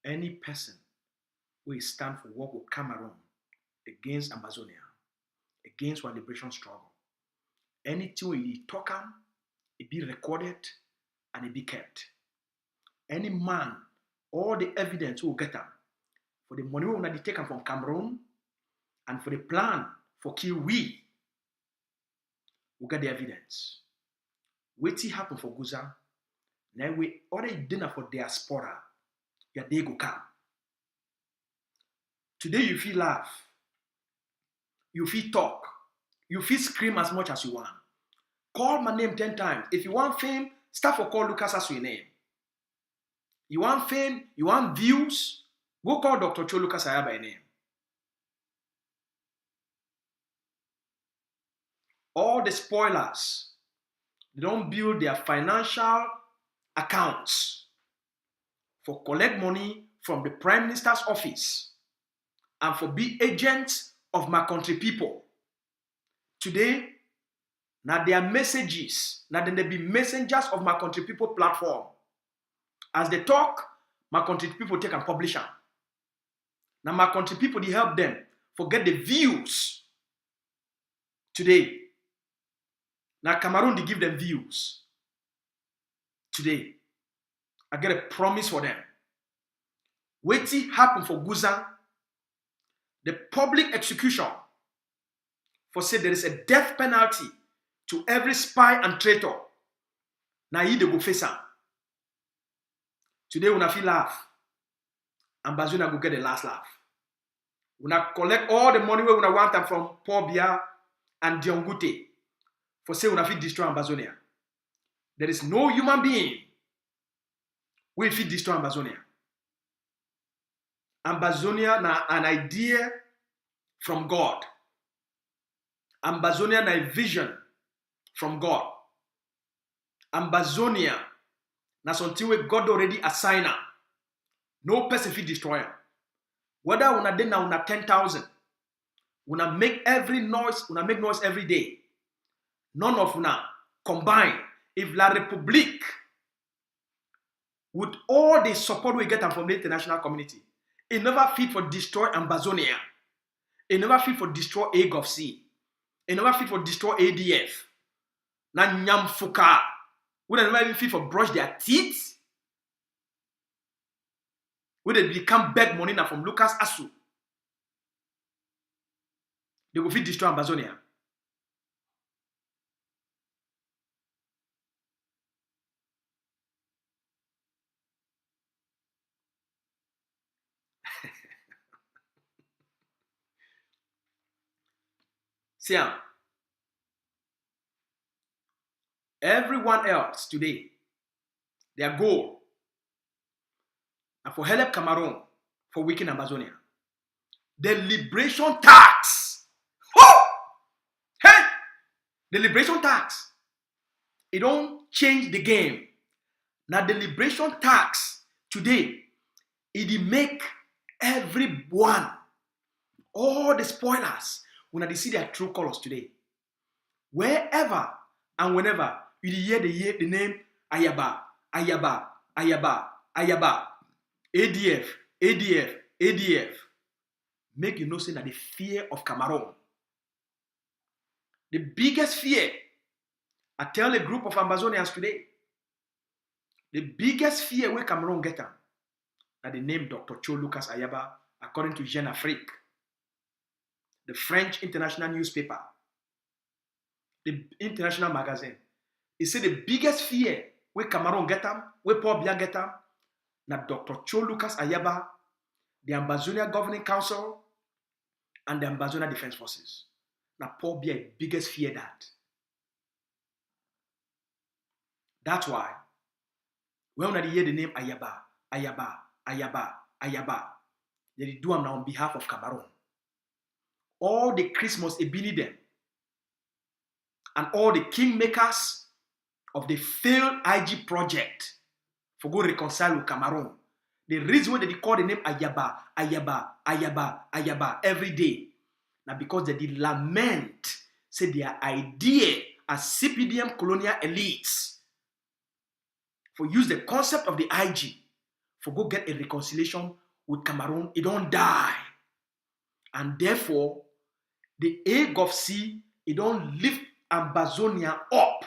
Any person who stand for what will come around against Ambazonia, against our liberation struggle, anything we talk on, it be recorded and it be kept. Any man, all the evidence will get them. For the money we will take them from Cameroon and for the plan for kill we get the evidence. What happen for Guza? Now we order dinner for diaspora. Your day go come. Today you feel laugh. You feel talk. You feel scream as much as you want. Call my name 10 times. If you want fame, start for call Lucas as your name. You want fame, you want views, go call Dr. Cho Lucas Ayaba name. All the spoilers, they don't build their financial accounts for collect money from the Prime Minister's office and for be agents of my country people. Today, now their messages, now then they be messengers of my country people platform. As they talk, my country people take and publish them. Now my country people, they help them forget the views. Today, now Cameroon, they give them views. Today, I get a promise for them. Waiting happen for Guza, the public execution for say there is a death penalty to every spy and traitor. Now he they go face them. Today when I feel laugh, Ambazonia go get the last laugh. When I collect all the money when I want them from Paul Biya and Diongute for say when I feel destroy Ambazonia. There is no human being we fit destroy Ambazonia. Ambazonia na an idea from God. Ambazonia na a vision from God. Ambazonia na something where God already assigned. No person fit destroy it. Whether una dey na una 10,000, una make make noise every day. None of una combine. If La République, with all the support we get from the international community, it never fit for destroy Ambazonia. It never fit for destroy AGOFC. It never fit for destroy ADF. Na Nyamfuka. We never even fit for brush their teeth. We they become beg money now from Lucas Asu. They go fit destroy Ambazonia. See, everyone else today, their goal and for help Cameroon for weaken Ambazonia. the liberation tax. Oh! Hey! The liberation tax. It don't change the game. Now the liberation tax today, it make everyone, all the spoilers, when they see their true colors today, wherever and whenever you hear the name Ayaba, Ayaba, Ayaba, Ayaba, ADF, ADF, ADF, make you know say that the fear of Cameroon, the biggest fear, I tell a group of Ambazonians today, the biggest fear where Cameroon get them, that the name Dr. Cho Lucas Ayaba, according to Jeune Afrique, the French international newspaper, the international magazine. He said the biggest fear where Cameroon get them, where Paul Biya get them, that Dr. Cho Lucas Ayaba, the Ambazonia Governing Council, and the Ambazonia Defense Forces. Now Paul Biya biggest fear that. That's why when they hear the name Ayaba, Ayaba, Ayaba, Ayaba, they do them now on behalf of Cameroon. All the Christmas Ebini them and all the kingmakers of the failed IG project for go reconcile with Cameroon. The reason why they call the name Ayaba, Ayaba, Ayaba, Ayaba every day. Now because they did lament, say their idea as CPDM colonial elites for use the concept of the IG for go get a reconciliation with Cameroon, it don't die. And therefore, the AGOFC, it don't lift Ambazonia up.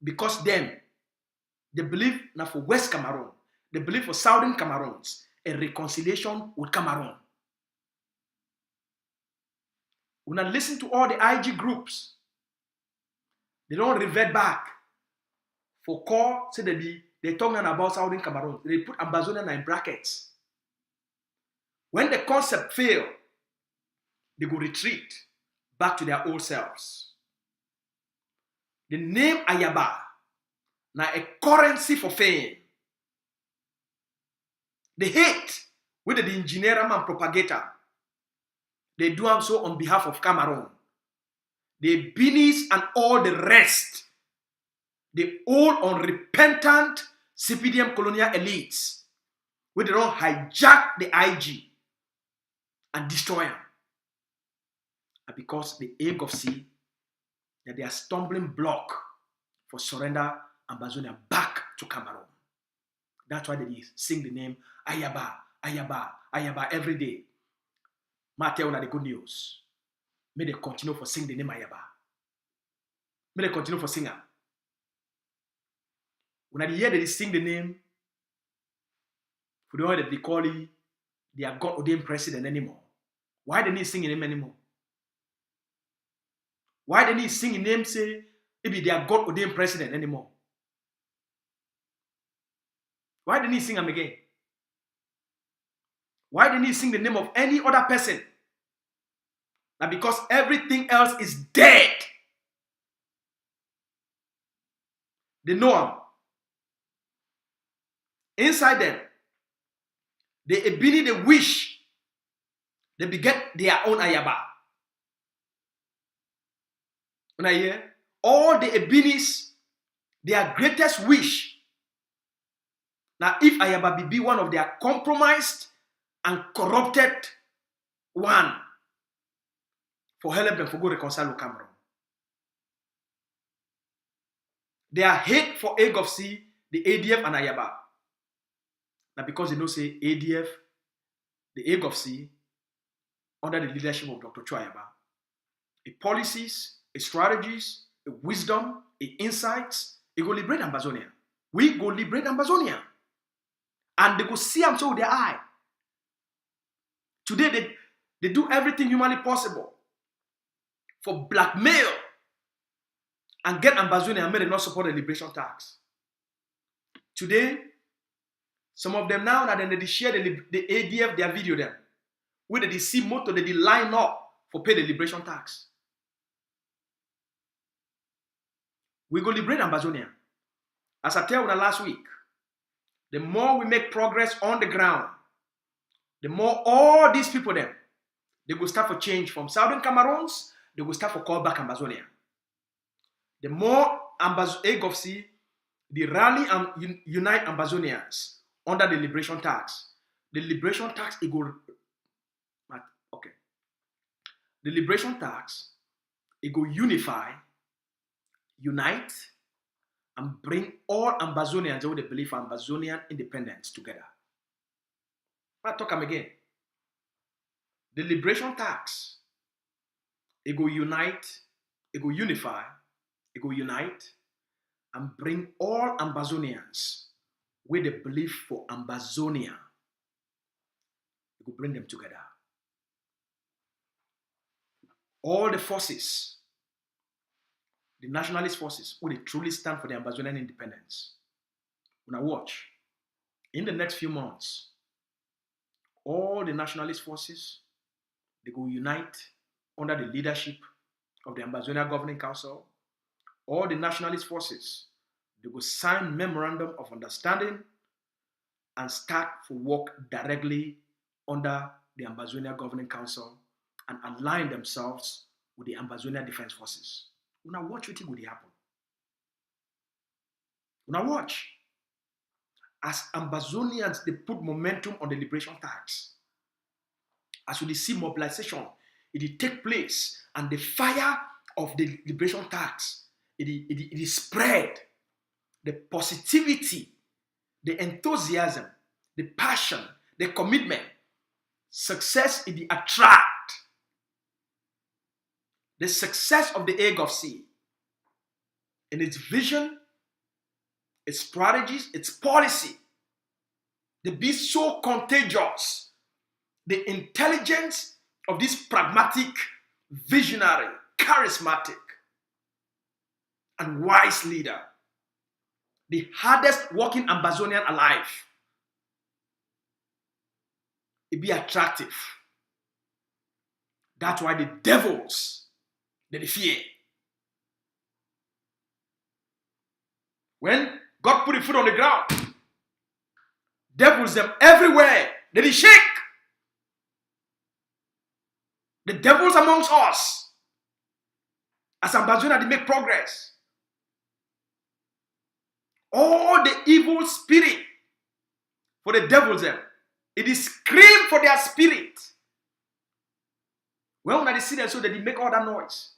Because them, they believe now for West Cameroon, they believe for Southern Cameroons, a reconciliation with Cameroon. When I listen to all the IG groups, they don't revert back. For call, say they talking about Southern Cameroon. They put Ambazonia in brackets. When the concept fail, they go retreat back to their old selves. The name Ayaba, now a currency for fame. The hate with the engineer and propagator, they do them so on behalf of Cameroon. The Benis and all the rest, the old unrepentant CPDM colonial elites, where they don't hijack the IG and destroy them. And because the AGOFC, that they are stumbling block for surrender Ambazonia back to Cameroon. That's why they sing the name Ayaba, Ayaba, Ayaba every day. Ma tell you the good news. May they continue for sing the name Ayaba. May they continue for singing. When I hear they sing the name, for the way that they call it, they are God ordained president anymore. Why they need sing the name anymore? Why they need sing the name say maybe they are God ordained president anymore? Why they need sing them again? Why they need sing the name of any other person? Now because everything else is dead. They know them. Inside them, they Ebini, they wish they beget their own Ayaba. When I hear all the Ebinis, their greatest wish. Now, if Ayaba be one of their compromised and corrupted one, for help them for go reconcile with Cameroon. Their hate for AGOFC, the ADF and Ayaba. Now, because they know say ADF, the AGOFC, under the leadership of Dr. Cho Ayaba, a policies, a strategies, a wisdom, a insights, it go liberate Ambazonia. We go liberate Ambazonia. And they go see them so with their eye. Today, they do everything humanly possible for blackmail and get Ambazonia and make them not support the liberation tax. Today, some of them now that they share the ADF, their video them, where they see motor, they line up for pay the liberation tax. We go liberate Ambazonia. As I tell you last week, the more we make progress on the ground, the more all these people them, They go start for change from Southern Cameroons. They go start for call back Ambazonia. The more AGOFC, the rally and unite Ambazonians under the liberation tax. The liberation tax, it go, okay. The liberation tax, it go unify, unite, and bring all Ambazonians who they believe Ambazonian independence together. I'll talk them again. The liberation tax, it go unite, it go unify, it go unite, and bring all Ambazonians with the belief for Ambazonia. It go bring them together. All the forces, the nationalist forces, will truly stand for the Ambazonian independence. When I watch, in the next few months, all the nationalist forces, they go unite under the leadership of the Ambazonia Governing Council. All the nationalist forces, they go sign memorandum of understanding and start to work directly under the Ambazonia Governing Council and align themselves with the Ambazonia Defense Forces. When I watch what will happen. When I watch, as Ambazonians, they put momentum on the liberation tax. As we see mobilization, it take place, and the fire of the liberation tax, it is spread. The positivity, the enthusiasm, the passion, the commitment, success, it attract. The success of the AGOFC in its vision, its strategies, its policy, they be so contagious. The intelligence of this pragmatic, visionary, charismatic, and wise leader, the hardest working Ambazonian alive, it be attractive. That's why the devils, they fear. When God put the foot on the ground, devils them everywhere, they shake. The devils amongst us, as Ambazonia, they make progress. All the evil spirit for the devils them, it is scream for their spirit. When they see them, so that they make all that noise.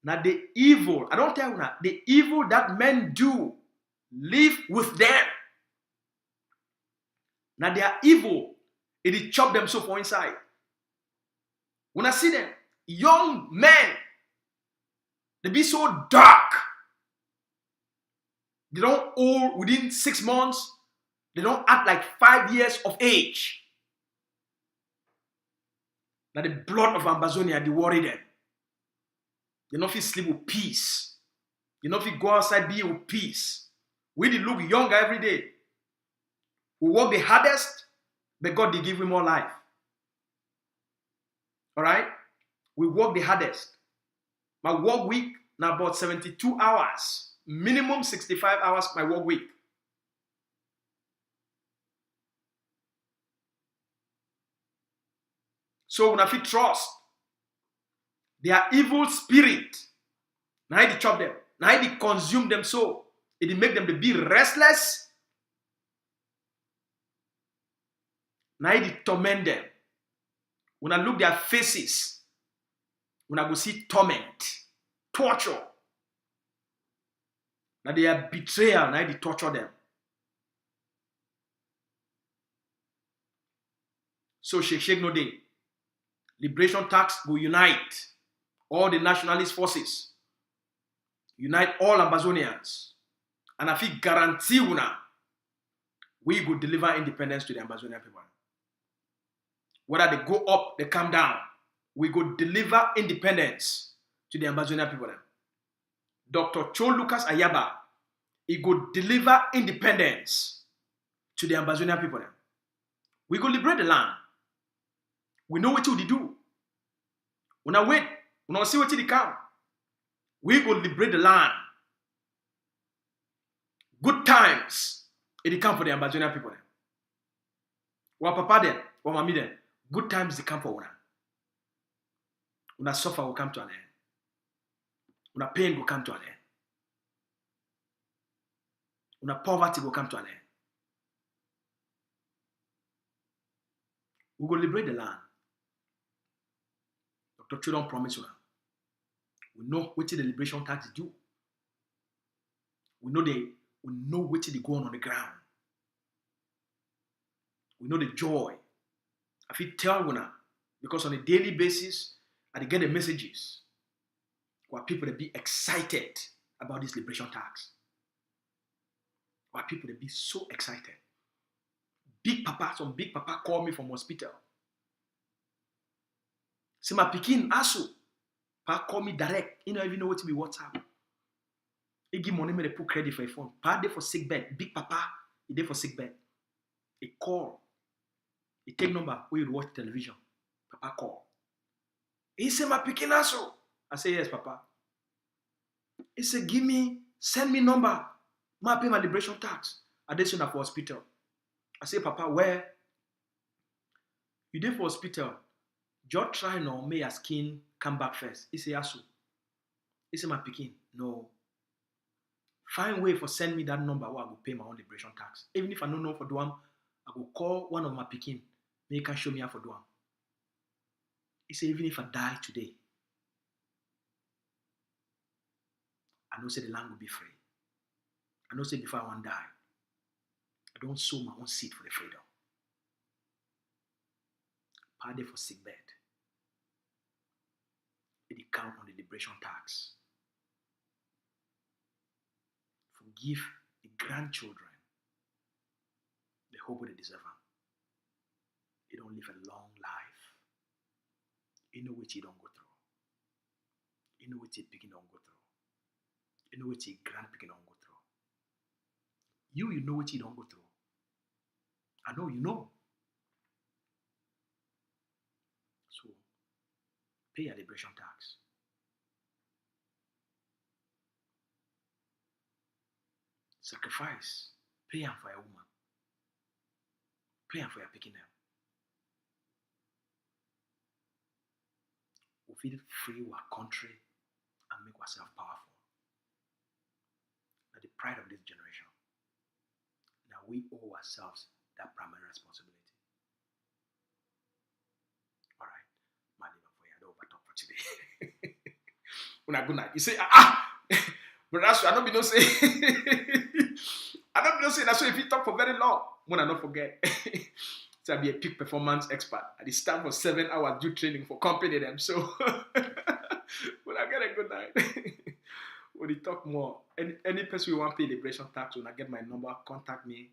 Now the evil, I don't tell you now, the evil that men do live with them. Now they are evil, it chop them so for inside. When I see them, young men, they be so dark. They don't old within 6 months. They don't act like 5 years of age. Now the blood of Ambazonia, they worry them. You know if you sleep with peace. You know if you go outside, be with peace. We they look younger every day. We work the hardest, but God they give we more life. All right? We work the hardest. My work week now about 72 hours. Minimum 65 hours my work week. So when I feel trust, their evil spirit, now they chop them, now they consume them, so it make them to be restless. Now they torment them. When I look their faces, when I go see torment, torture. Now they are betrayal, now they torture them. So shake no day. Liberation tax will unite all the nationalist forces. Unite all Ambazonians. And I feel guarantee una, we will deliver independence to the Ambazonian people. Whether they go up, they come down, we go deliver independence to the Ambazonian people. Dr. Cho Lucas Ayaba, he go deliver independence to the Ambazonian people. We go liberate the land. We know what to do. When I wait, when I see what they come, we go liberate the land. Good times, it come for the Ambazonia people. Wa papa then, wa mami then, good times they come for una. Una suffer will come to an end. Una pain will come to an end. Una poverty will come to an end. We will liberate the land. Dr. Children promise una. We know what the liberation tax do. We know what they go on the ground. We know the joy. I feel tell una because on a daily basis, I get the messages where people be excited about this liberation tax. Why people be so excited. Some big papa call me from hospital. Say my pikin asu. Pa call me direct. You don't even know what to be WhatsApp. He give money, they put credit for a phone. Pa there for sick bed. Big papa, he there for sick bed. He call. He take number where you watch television. Papa call. He say my pikin asu. I say yes, papa. He say send me number. I pay my liberation tax. I did soon for hospital. I say, Papa, where? You did for hospital. Just try now, may your skin come back first. He say, Asu. He say, my pikin. No. Find way for send me that number where I will pay my own liberation tax. Even if I don't know for do I will call one of my pikin. May you can show me how for do. He say, even if I die today, I know say the land will be free. I know say before I want to die, I don't sow my own seed for the freedom. Pay for sick bed. It count on the liberation tax. Forgive the grandchildren the hope they deserve. They don't live a long life. You know what you don't go through. You know what your picking don't go through. You know what your grandpicking don't go through. You know what you don't go through. I know you know. So, pay your liberation tax. Sacrifice. Pay them for your woman. Pay them for your picking them. We feel free our country and make ourselves powerful. That's the pride of this generation. Now we owe ourselves that primary responsibility. All right, my neighbor for you, I don't over talk for today. When I good night, you say, but that's I don't be no say. I don't be no say that's why if you talk for very long, when I don't forget. So I'll be a peak performance expert. I did stand for 7 hours do training for company them. So when I get a good night. When you talk more, any person who want to pay liberation tax, when I get my number, contact me.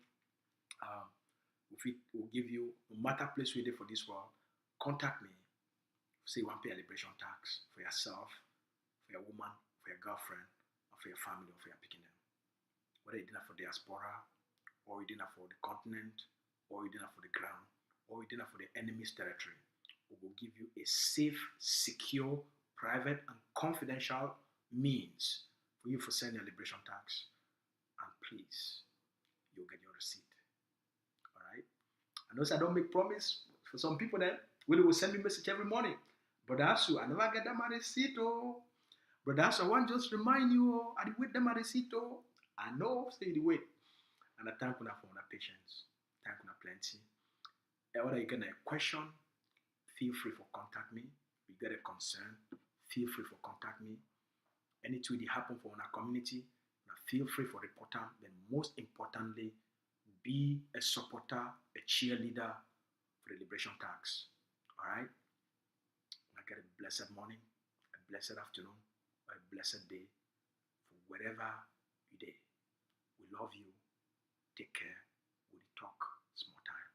We'll give you, no matter place we there for this world, contact me. Say you want to pay a liberation tax for yourself, for your woman, for your girlfriend, or for your family, or for your picking them. Whether you did that for diaspora, or you did that for the continent, or you did that for the ground, or you did that for the enemy's territory, we will give you a safe, secure, private, and confidential means for you for sending your liberation tax. And please, you'll get your receipt. All right? I know I don't make promise for some people then. They will send me message every morning. Brother Asu, I never get them a receipt. Oh. Brother Asu, I want to just remind you, I wait them a receipt. Oh. I know, say the wait. And I thank you for your patience. Thank you plenty. Whether you get a question, feel free for contact me. You get a concern, feel free for contact me. Anything that happen for our community, feel free for report them. Then most importantly, be a supporter, a cheerleader for the liberation tax. All right? I get a blessed morning, a blessed afternoon, or a blessed day for wherever you day. We love you. Take care. We'll talk small time.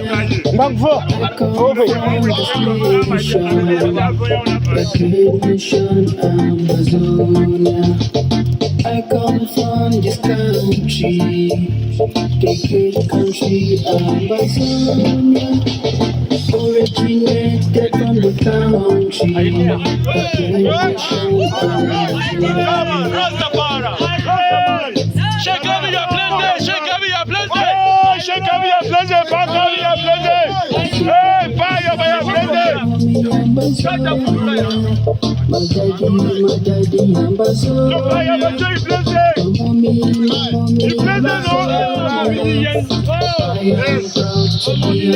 I come from this nation, Ambazonia. I come from this country, the great country Ambazonia, originated from the country, Shake up your blended, shake up your blended. Shake up your blended, back up your blended. Hey, fire, fire, blended. My daddy, Ambazonia. Fire, fire, blended. Mommy, Blended, oh, yes. I am proud to be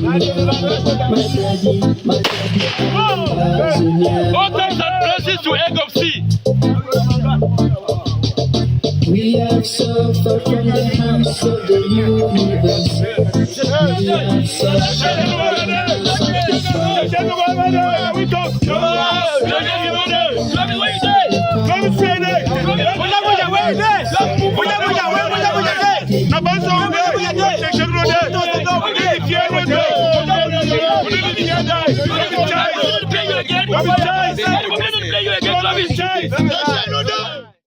my daddy, Ambazonia. All times and places to egg of sea. We have suffered from the hands of the universe. We have suffered from the hands of the Let me